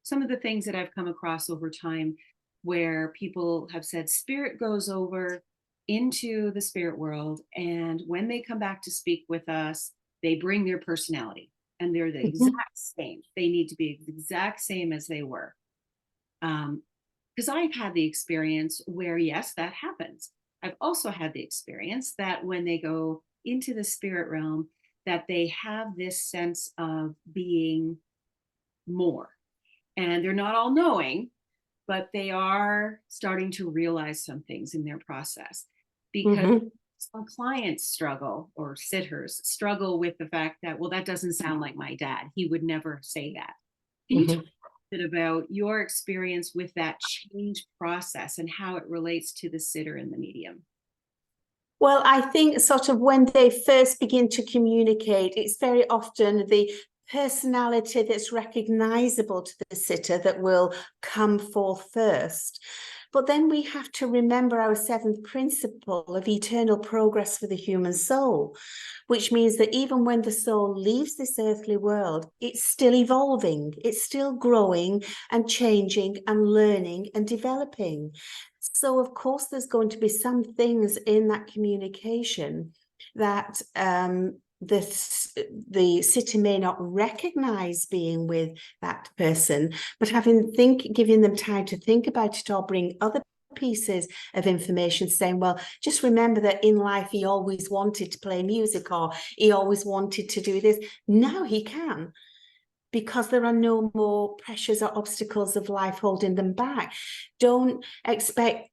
some of the things that I've come across over time where people have said spirit goes over into the spirit world, and when they come back to speak with us, they bring their personality. And they're the exact same. They need to be the exact same as they were. Because I've had the experience where, yes, that happens. I've also had the experience that when they go into the spirit realm, that they have this sense of being more. And they're not all knowing, but they are starting to realize some things in their process. Because some clients struggle, or sitters struggle with the fact that, well, that doesn't sound like my dad. He would never say that. Can you talk a bit about your experience with that change process and how it relates to the sitter and the medium? Well, I think sort of when they first begin to communicate, it's very often the personality that's recognizable to the sitter that will come forth first. But then we have to remember our seventh principle of eternal progress for the human soul, which means that even when the soul leaves this earthly world, it's still evolving, it's still growing and changing and learning and developing. So, of course, there's going to be some things in that communication that the sitter may not recognize being with that person, but giving them time to think about it, or bring other pieces of information saying, well, just remember that in life he always wanted to play music, or he always wanted to do this. Now he can, because there are no more pressures or obstacles of life holding them back. Don't expect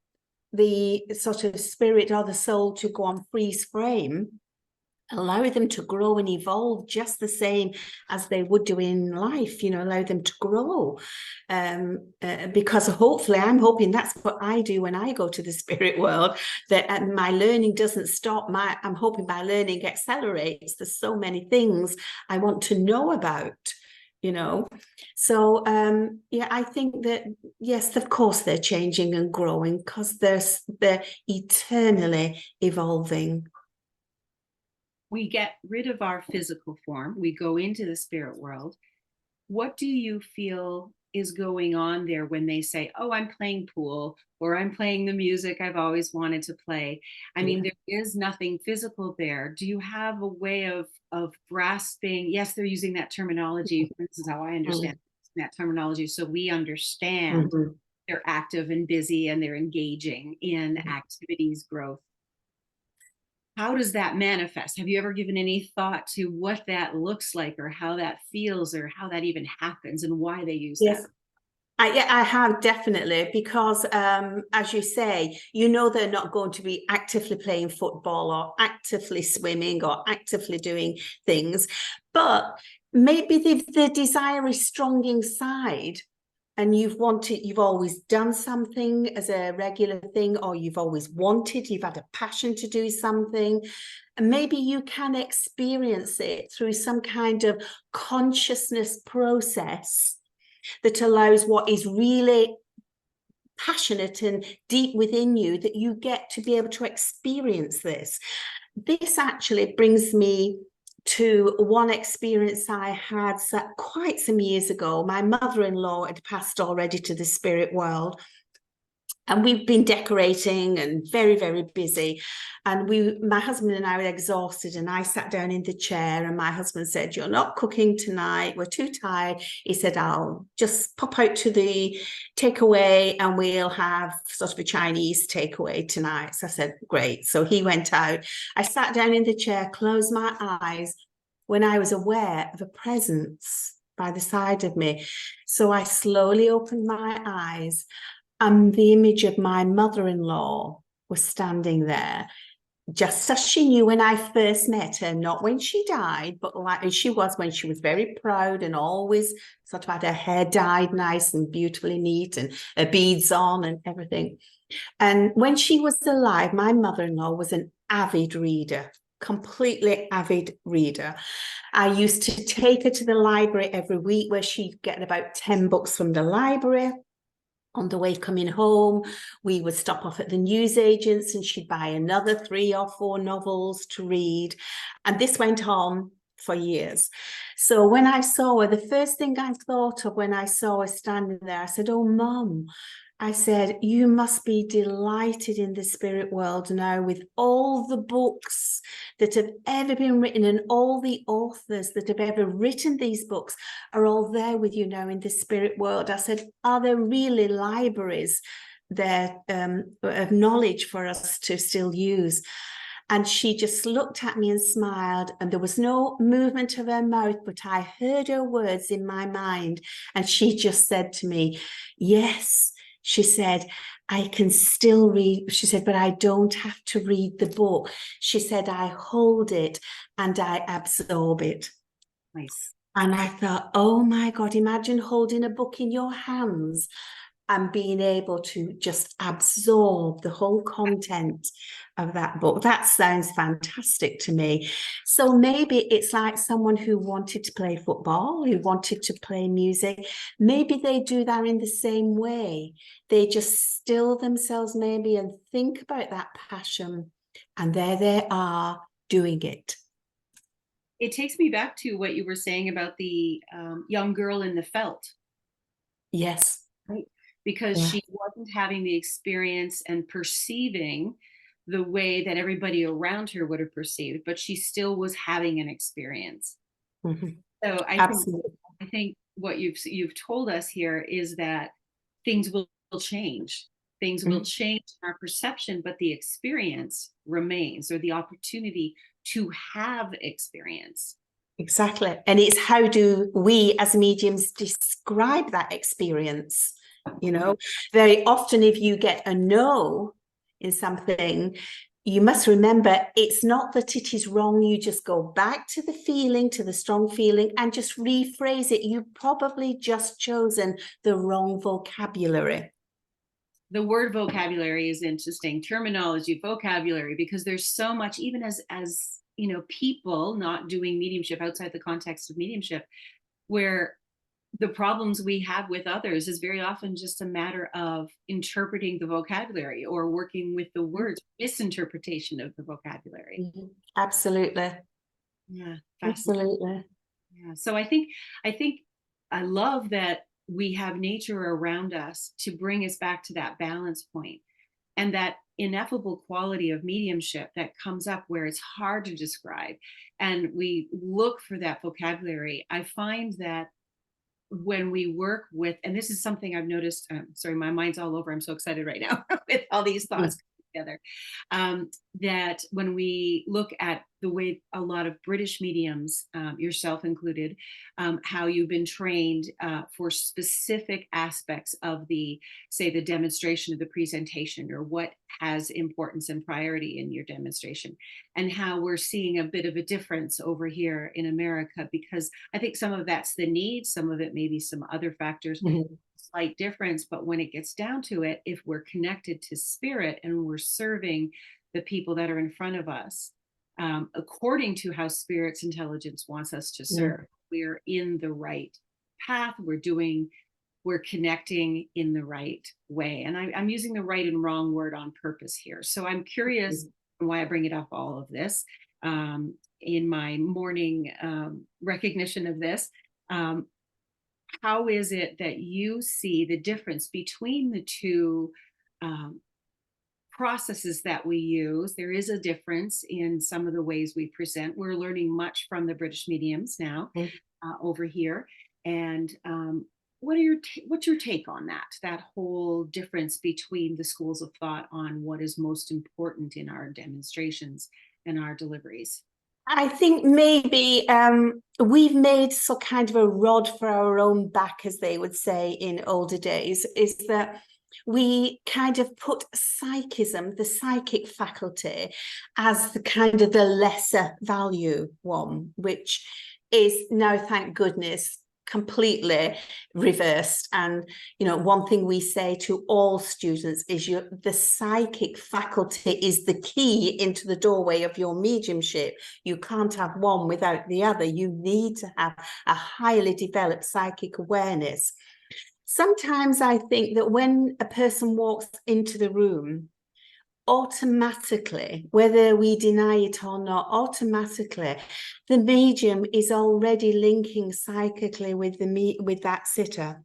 the sort of spirit or the soul to go on freeze frame. Allow them to grow and evolve just the same as they would do in life, allow them to grow. Because hopefully, I'm hoping that's what I do when I go to the spirit world, that my learning doesn't stop. I'm hoping my learning accelerates. There's so many things I want to know about, So, I think that, yes, of course, they're changing and growing because they're eternally evolving. We get rid of our physical form. We go into the spirit world. What do you feel is going on there when they say, oh, I'm playing pool, or I'm playing the music I've always wanted to play? I mean, there is nothing physical there. Do you have a way of grasping? Yes, they're using that terminology. This is how I understand that terminology. So we understand they're active and busy and they're engaging in activities growth. How does that manifest? Have you ever given any thought to what that looks like, or how that feels, or how that even happens, and why they use Yes. that? I have, definitely, because as you say, they're not going to be actively playing football or actively swimming or actively doing things, but maybe the desire is strong inside, and you've always done something as a regular thing, or you've had a passion to do something, and maybe you can experience it through some kind of consciousness process that allows what is really passionate and deep within you, that you get to be able to experience this. This actually brings me to one experience I had quite some years ago. My mother-in-law had passed already to the spirit world, and we've been decorating and very, very busy. And my husband and I were exhausted, and I sat down in the chair, and my husband said, "You're not cooking tonight. We're too tired." He said, "I'll just pop out to the takeaway and we'll have sort of a Chinese takeaway tonight." So I said, "Great." So he went out. I sat down in the chair, closed my eyes, when I was aware of a presence by the side of me. So I slowly opened my eyes, and the image of my mother-in-law was standing there, just as she knew when I first met her, not when she died, but like she was when she was very proud and always sort of had her hair dyed nice and beautifully neat and her beads on and everything. And when she was alive, my mother-in-law was an avid reader, completely avid reader. I used to take her to the library every week, where she'd get about 10 books from the library. On the way coming home, we would stop off at the newsagents and she'd buy another 3 or 4 novels to read. And this went on for years. So when I saw her, the first thing I thought of when I saw her standing there, I said, "Oh, Mum," I said, "you must be delighted in the spirit world now, with all the books that have ever been written, and all the authors that have ever written these books are all there with you now in the spirit world." I said, "Are there really libraries there of knowledge for us to still use?" And she just looked at me and smiled, and there was no movement of her mouth, but I heard her words in my mind. And she just said to me, "Yes," she said, "I can still read." She said, "But I don't have to read the book." She said, "I hold it and I absorb it." Nice. And I thought, oh my God, imagine holding a book in your hands and being able to just absorb the whole content of that book. That sounds fantastic to me. So maybe it's like someone who wanted to play football, who wanted to play music. Maybe they do that in the same way. They just still themselves maybe and think about that passion, and there they are doing it. It takes me back to what you were saying about the young girl in the felt. Yes. Right. Because Yeah. she wasn't having the experience and perceiving the way that everybody around her would have perceived, but she still was having an experience. Mm-hmm. So Absolutely. I think what you've told us here is that things will change. Things will Mm-hmm. change in our perception, but the experience remains, or the opportunity to have experience. Exactly. And it's how do we as mediums describe that experience? Very often if you get a no in something, you must remember it's not that it is wrong. You just go back to the feeling, to the strong feeling, and just rephrase it. You've probably just chosen the wrong vocabulary. The word vocabulary is interesting. Terminology, vocabulary, because there's so much, even as people not doing mediumship outside the context of mediumship, where the problems we have with others is very often just a matter of interpreting the vocabulary or working with the words, misinterpretation of the vocabulary. Mm-hmm. Absolutely. Yeah, fascinating. Absolutely. Yeah. So I think I love that we have nature around us to bring us back to that balance point, and that ineffable quality of mediumship that comes up where it's hard to describe, and we look for that vocabulary. I find that when we work with, and this is something I've noticed, sorry, my mind's all over. I'm so excited right now with all these thoughts together. That when we look at the way a lot of British mediums, yourself included, how you've been trained for specific aspects of the, say, the demonstration of the presentation, or what has importance and priority in your demonstration, and how we're seeing a bit of a difference over here in America, because I think some of that's the need, some of it maybe some other factors, slight difference. But when it gets down to it, if we're connected to spirit and we're serving the people that are in front of us, according to how spirit's intelligence wants us to serve, we're in the right path. We're connecting in the right way. And I'm using the right and wrong word on purpose here. So I'm curious why I bring it up, all of this, in my morning recognition of this. How is it that you see the difference between the two processes that we use? There is a difference in some of the ways we present. We're learning much from the British mediums now over here. And what's your take on that whole difference between the schools of thought on what is most important in our demonstrations and our deliveries? I think maybe we've made some kind of a rod for our own back, as they would say in older days, is that we kind of put psychism, the psychic faculty, as the kind of the lesser value one, which is now, thank goodness, completely reversed. And one thing we say to all students is the psychic faculty is the key into the doorway of your mediumship. You can't have one without the other. You need to have a highly developed psychic awareness. Sometimes I think that when a person walks into the room, automatically, whether we deny it or not, automatically the medium is already linking psychically with that sitter,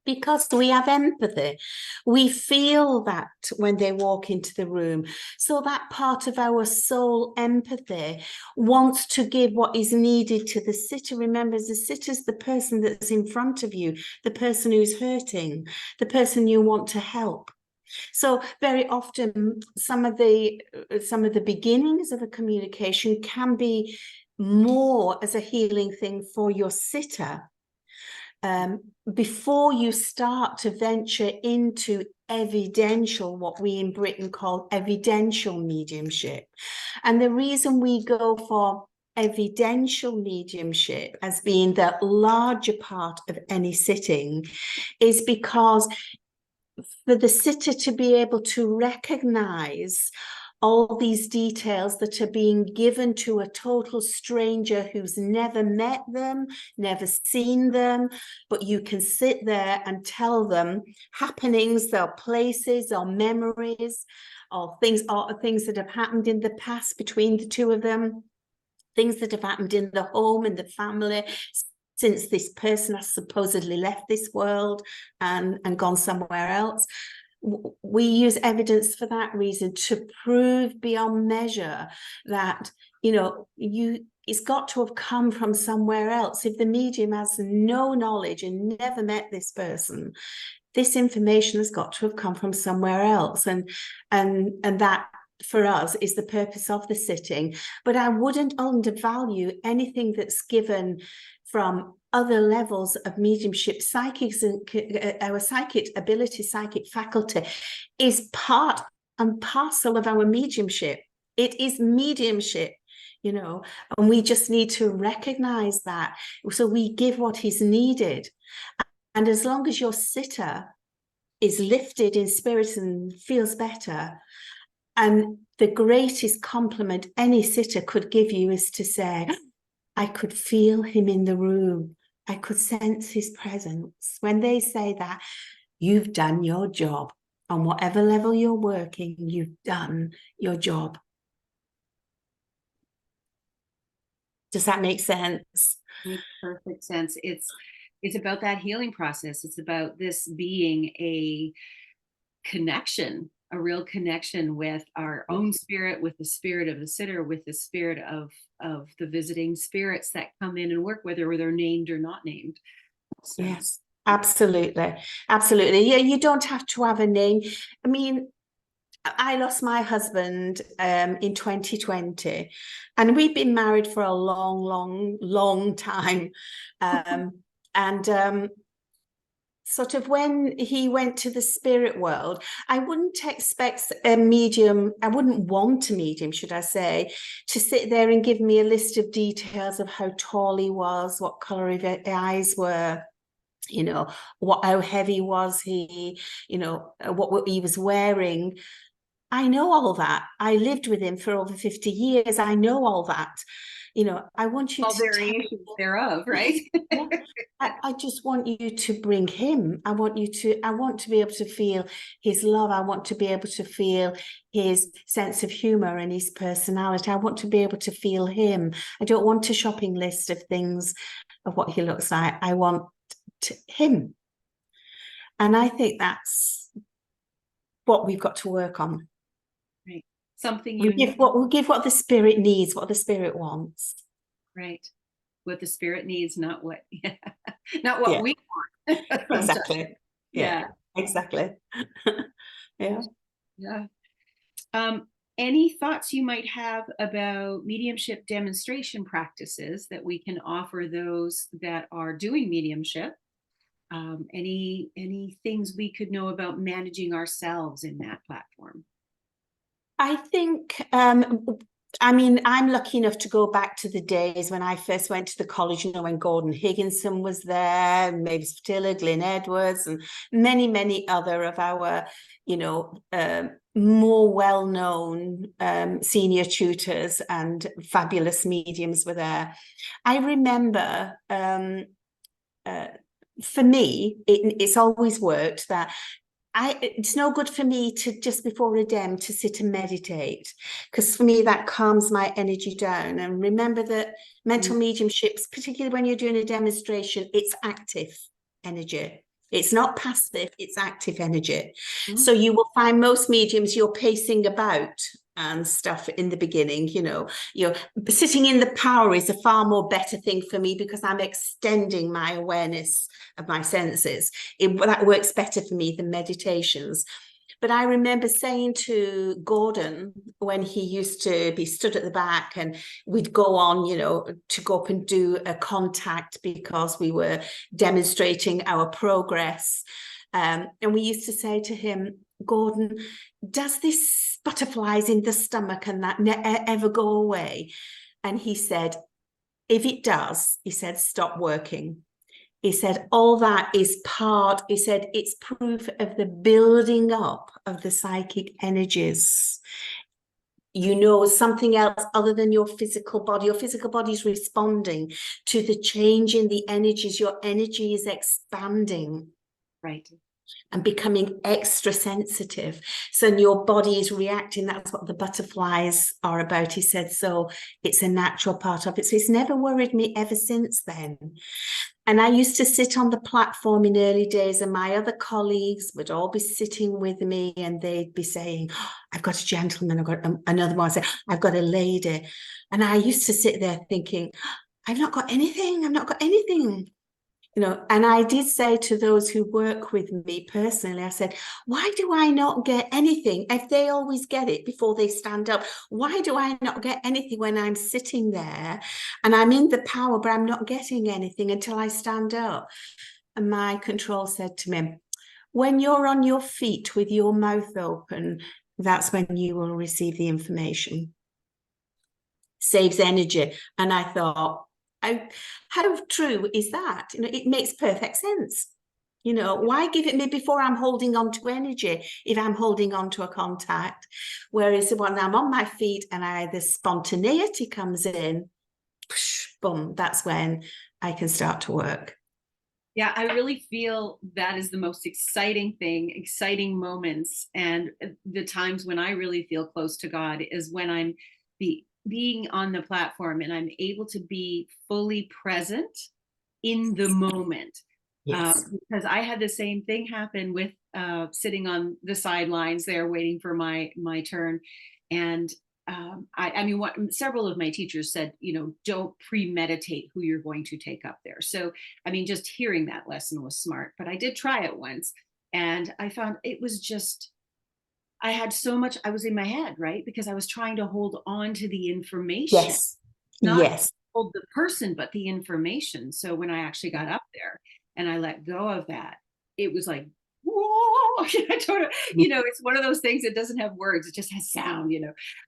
because we have empathy. We feel that when they walk into the room. So that part of our soul, empathy, wants to give what is needed to the sitter. Remember, the sitter's the person that's in front of you, the person who's hurting, the person you want to help. So very often some of the beginnings of a communication can be more as a healing thing for your sitter, before you start to venture into evidential, what we in Britain call evidential mediumship. And the reason we go for evidential mediumship as being the larger part of any sitting is because for the sitter to be able to recognize all these details that are being given to a total stranger who's never met them, never seen them, but you can sit there and tell them happenings or places or memories or things that have happened in the past between the two of them, things that have happened in the home and the family since this person has supposedly left this world and gone somewhere else. We use evidence for that reason, to prove beyond measure that, it's got to have come from somewhere else. If the medium has no knowledge and never met this person, this information has got to have come from somewhere else. And that, for us, is the purpose of the sitting. But I wouldn't undervalue anything that's given from other levels of mediumship. Our psychic ability, psychic faculty is part and parcel of our mediumship. It is mediumship, and we just need to recognize that. So we give what is needed. And as long as your sitter is lifted in spirit and feels better, and the greatest compliment any sitter could give you is to say, I could feel him in the room. I could sense his presence. When they say that, you've done your job. On whatever level you're working, you've done your job. Does that make sense? Makes perfect sense. It's about that healing process. It's about this being a connection, a real connection with our own spirit, with the spirit of the sitter, with the spirit of the visiting spirits that come in and work, whether they're named or not named. So. Yes, absolutely. Absolutely. Yeah, you don't have to have a name. I mean, I lost my husband in 2020, and we've been married for a long, long, long time. And sort of when he went to the spirit world, I wouldn't expect a medium, I wouldn't want a medium, should I say, to sit there and give me a list of details of how tall he was, what color his eyes were, you know, how heavy was he, you know, what he was wearing. I know all that. I lived with him for over 50 years. I know all that. You know, I want you All to tell me. variations thereof, right? Yeah. I just want you to bring him. I want to be able to feel his love. I want to be able to feel his sense of humor and his personality. I want to be able to feel him. I don't want a shopping list of things of what he looks like. I want him. And I think that's what we've got to work on. Right. Something We unique. we'll give what the spirit needs, what the spirit wants. Right. What the spirit needs, not what not what we want. Exactly. Yeah. Exactly. Yeah. Yeah. Any thoughts you might have about mediumship demonstration practices that we can offer those that are doing mediumship? Any things we could know about managing ourselves in that platform? I think, I mean, I'm lucky enough to go back to the days when I first went to the college, you know, when Gordon Higginson was there, Mavis Stiller, Glyn Edwards, and many, many other of our, you know, more well-known senior tutors and fabulous mediums were there. I remember for me, it's always worked that it's no good for me to just before a dem to sit and meditate, because for me that calms my energy down. And remember that mental mediumships, particularly when you're doing a demonstration, it's active energy. It's not passive, it's active energy. So you will find most mediums, you're pacing about and stuff in the beginning, you know, you're sitting in the power is a far more better thing for me because I'm extending my awareness of my senses. That works better for me than meditations. But I remember saying to Gordon when he used to be stood at the back and we'd go on, you know, to go up and do a contact because we were demonstrating our progress. And we used to say to him, Gordon, does this butterflies in the stomach and that ever go away? And he said, if it does, he said, stop working. He said, all that is part, he said, it's proof of the building up of the psychic energies. You know, something else other than your physical body. Your physical body is responding to the change in the energies. Your energy is expanding. Right. And becoming extra sensitive. So your body is reacting. That's what the butterflies are about. He said, so it's a natural part of it. So it's never worried me ever since then. And I used to sit on the platform in early days, and my other colleagues would all be sitting with me and they'd be saying, oh, I've got a gentleman, I've got another one, I've got a lady. And I used to sit there thinking, I've not got anything, I've not got anything. You know, and I did say to those who work with me personally, I said, why do I not get anything if they always get it before they stand up? Why do I not get anything when I'm sitting there and I'm in the power, but I'm not getting anything until I stand up? And my control said to me, when you're on your feet with your mouth open, that's when you will receive the information. Saves energy. And I thought, how true is that? You know, it makes perfect sense. You know, why give it me before I'm holding on to energy if I'm holding on to a contact? Whereas when I'm on my feet and the spontaneity comes in, boom, that's when I can start to work. Yeah, I really feel that is the most exciting thing, exciting moments. And the times when I really feel close to God is when I'm being on the platform and I'm able to be fully present in the moment. Yes. Because I had the same thing happen with sitting on the sidelines there waiting for my turn. And I mean, several of my teachers said, don't premeditate who you're going to take up there. So, I mean, just hearing that lesson was smart, but I did try it once and I found it was just, I had so much, I was in my head, right? Because I was trying to hold on to the information, Yes. not Yes. hold the person, but the information. So when I actually got up there and I let go of that, it was like, whoa, I don't know, it's one of those things that doesn't have words, it just has sound,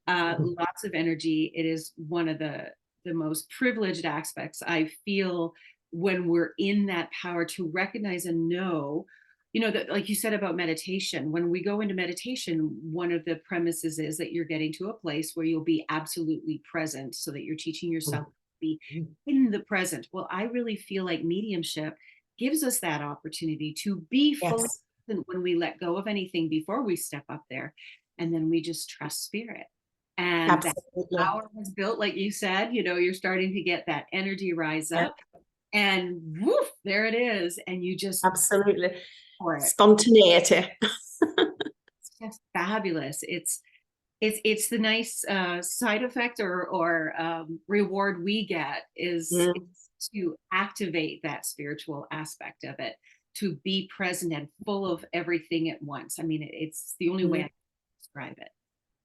lots of energy. It is one of the most privileged aspects I feel when we're in that power to recognize and know, that, like you said about meditation, when we go into meditation, one of the premises is that you're getting to a place where you'll be absolutely present, so that you're teaching yourself to be in the present. Well, I really feel like mediumship gives us that opportunity to be fully present when we let go of anything before we step up there. And then we just trust spirit. And that power has built, like you said, you're starting to get that energy rise up and woof, there it is. And you just absolutely for it. Spontaneity. It's just fabulous. It's the nice side effect or reward we get is to activate that spiritual aspect of it, to be present and full of everything at once. I mean, it's the only way I can describe it.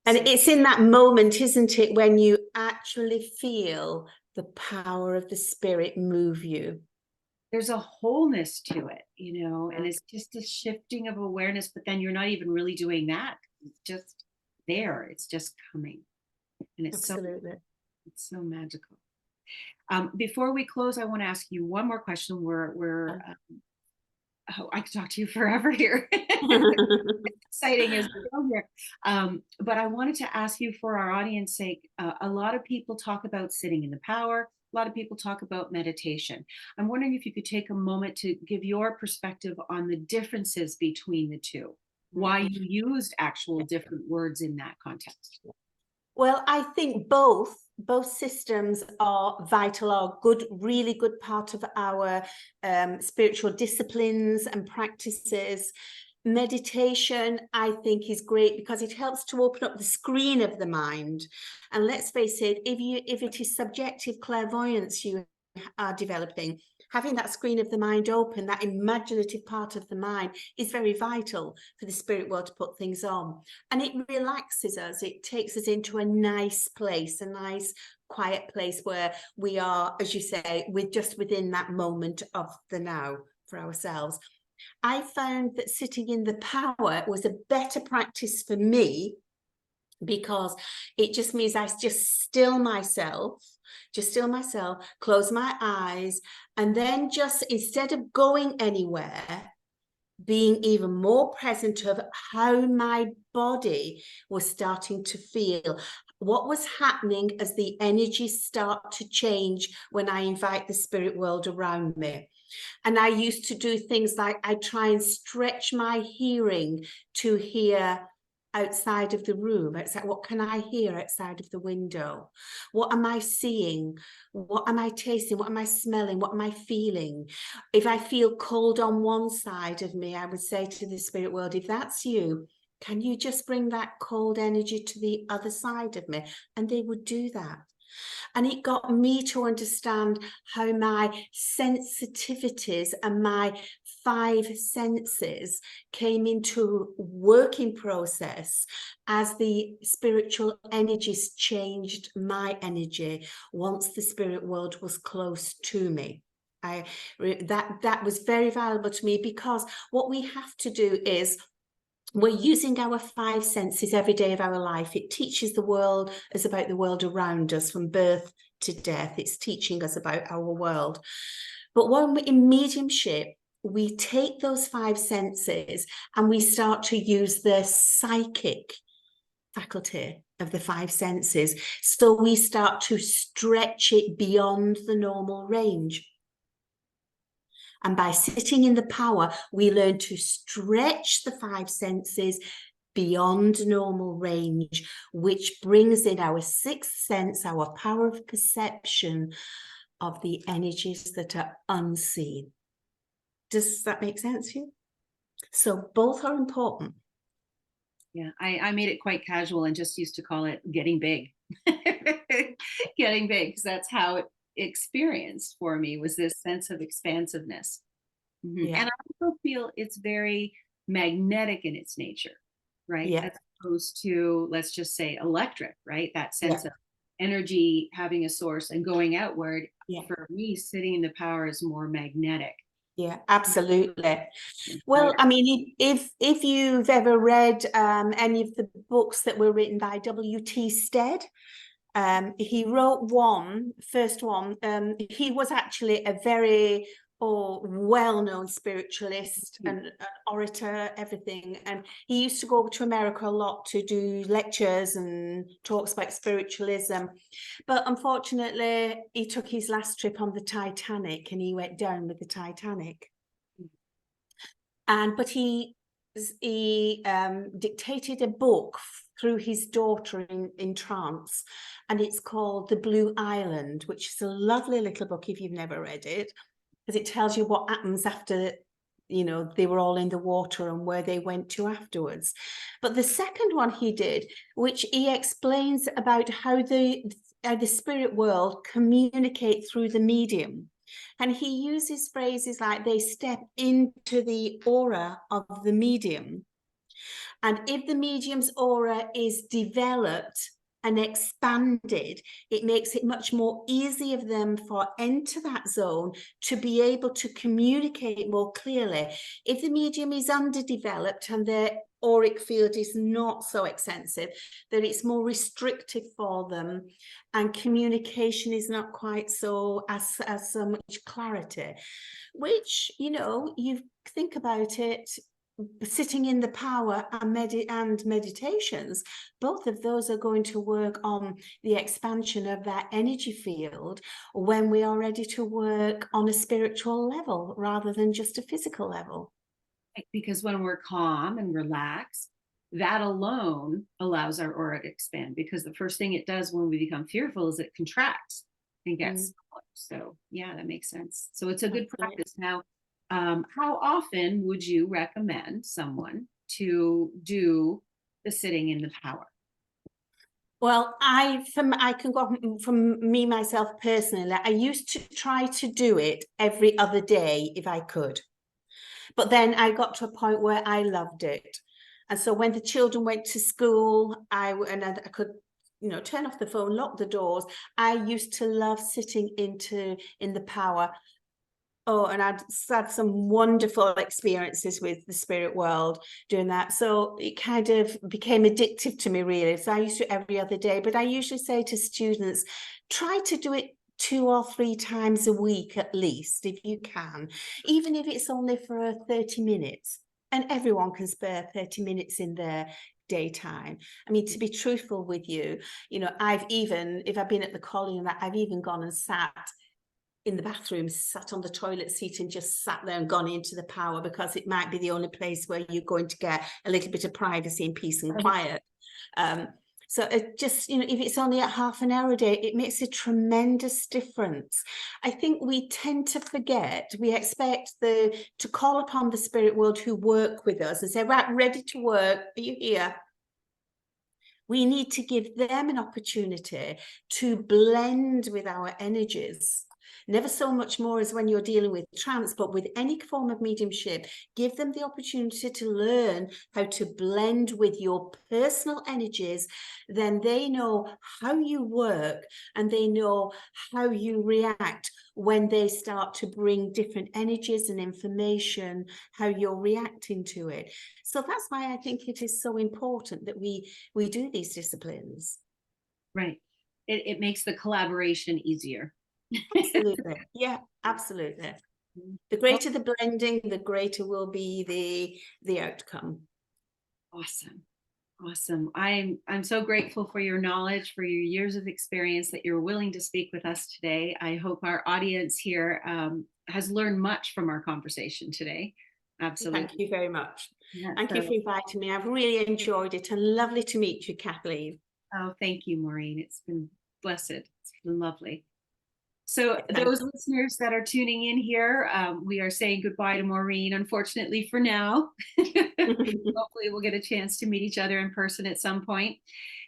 And it's in that moment, isn't it, when you actually feel the power of the spirit move you. There's a wholeness to it, and it's just a shifting of awareness, but then you're not even really doing that. It's just there. It's just coming. And it's so magical. Before we close, I want to ask you one more question. I could talk to you forever here. It's exciting as we go here. But I wanted to ask you, for our audience sake, a lot of people talk about sitting in the power. A lot of people talk about meditation. I'm wondering if you could take a moment to give your perspective on the differences between the two, why you used actual different words in that context. Well, I think both systems are vital, are good, really good part of our spiritual disciplines and practices. Meditation, I think, is great because it helps to open up the screen of the mind. And let's face it, if it is subjective clairvoyance you are developing, having that screen of the mind open, that imaginative part of the mind, is very vital for the spirit world to put things on. And it relaxes us. It takes us into a nice place, a nice quiet place where we are, as you say, we're just within that moment of the now for ourselves. I found that sitting in the power was a better practice for me, because it just means I just still myself, close my eyes, and then just, instead of going anywhere, being even more present of how my body was starting to feel, what was happening as the energies start to change when I invite the spirit world around me. And I used to do things like I try and stretch my hearing to hear outside of the room. Outside, what can I hear outside of the window? What am I seeing? What am I tasting? What am I smelling? What am I feeling? If I feel cold on one side of me, I would say to the spirit world, if that's you, can you just bring that cold energy to the other side of me? And they would do that. And it got me to understand how my sensitivities and my 5 senses came into working process as the spiritual energies changed my energy once the spirit world was close to me. That was very valuable to me, because what we have to do is, we're using our 5 senses every day of our life. It teaches us about the world around us from birth to death. It's teaching us about our world. But when we're in mediumship, we take those 5 senses and we start to use the psychic faculty of the 5 senses. So we start to stretch it beyond the normal range. And by sitting in the power, we learn to stretch the 5 senses beyond normal range, which brings in our 6th sense, our power of perception of the energies that are unseen. Does that make sense to you? So both are important. Yeah, I made it quite casual and just used to call it getting big. Getting big, because that's how it experienced for me, was this sense of expansiveness. Yeah, And I also feel it's very magnetic in its nature, right? yeah, As opposed to, let's just say, electric, right? That yeah, sense of energy having a source and going outward. yeah. For me, sitting in the power is more magnetic. Yeah, absolutely. Right. Well, I mean, if you've ever read any of the books that were written by W.T. Stead, he wrote first one. He was actually a very well-known spiritualist and an orator, everything. And he used to go over to America a lot to do lectures and talks about spiritualism. But unfortunately, he took his last trip on the Titanic and he went down with the Titanic. But he dictated a book through his daughter in trance, and it's called The Blue Island, which is a lovely little book if you've never read it, because it tells you what happens after, you know, they were all in the water and where they went to afterwards. But the second one he did, which he explains about how the spirit world communicate through the medium. And he uses phrases like they step into the aura of the medium. And if the medium's aura is developed and expanded, it makes it much more easy of them for enter that zone to be able to communicate more clearly. If the medium is underdeveloped and their auric field is not so extensive, that it's more restrictive for them and communication is not quite so as so much clarity, which, you know, you think about it, sitting in the power and meditations, both of those are going to work on the expansion of that energy field when we are ready to work on a spiritual level rather than just a physical level. Because when we're calm and relaxed, that alone allows our aura to expand, because the first thing it does when we become fearful is it contracts and gets smaller. So yeah, that makes sense. So it's a good practice. Now, how often would you recommend someone to do the sitting in the power? Well, I can go from me myself personally. I used to try to do it every other day if I could, but then I got to a point where I loved it, and so when the children went to school, I could, you know, turn off the phone, lock the doors. I used to love sitting in the power. Oh, and I'd had some wonderful experiences with the spirit world doing that. So it kind of became addictive to me, really. So I used to every other day, but I usually say to students, try to do it 2 or 3 times a week at least, if you can, even if it's only for 30 minutes. And everyone can spare 30 minutes in their daytime. I mean, to be truthful with you, you know, if I've been at the college and that, I've even gone and sat in the bathroom, sat on the toilet seat and just sat there and gone into the power, because it might be the only place where you're going to get a little bit of privacy and peace and quiet. So it just, you know, if it's only at half an hour a day, it makes a tremendous difference. I think we tend to forget, we expect to call upon the spirit world who work with us and say, right, ready to work, are you here? We need to give them an opportunity to blend with our energies. Never so much more as when you're dealing with trance, but with any form of mediumship, give them the opportunity to learn how to blend with your personal energies. Then they know how you work and they know how you react when they start to bring different energies and information, how you're reacting to it. So that's why I think it is so important that we do these disciplines. Right. It makes the collaboration easier. Absolutely. Yeah, absolutely. The greater the blending, the greater will be the outcome. Awesome. Awesome. I'm so grateful for your knowledge, for your years of experience, that you're willing to speak with us today. I hope our audience here has learned much from our conversation today. Absolutely. Thank you very much. Yeah, Thank you for inviting me. I've really enjoyed it, and lovely to meet you, Kathleen. oh, thank you, Maureen. It's been blessed. It's been lovely. So those listeners that are tuning in here, we are saying goodbye to Maureen, unfortunately for now. Hopefully we'll get a chance to meet each other in person at some point.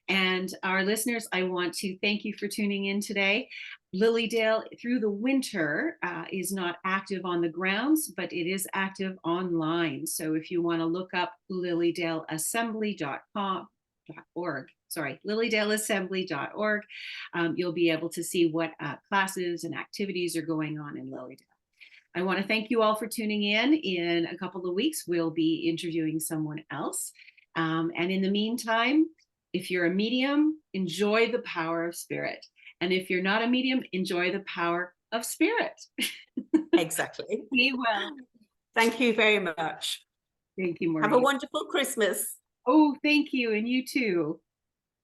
And our listeners, I want to thank you for tuning in today. Lilydale through the winter is not active on the grounds, but it is active online. So if you want to look up lilydaleassembly.org, lilydaleassembly.org, you'll be able to see what classes and activities are going on in Lilydale. I want to thank you all for tuning in. In a couple of weeks, we'll be interviewing someone else. And in the meantime, if you're a medium, enjoy the power of spirit. And if you're not a medium, enjoy the power of spirit. Exactly. Be well. Thank you very much. Thank you, Maureen. Have a wonderful Christmas. Oh, thank you. And you too.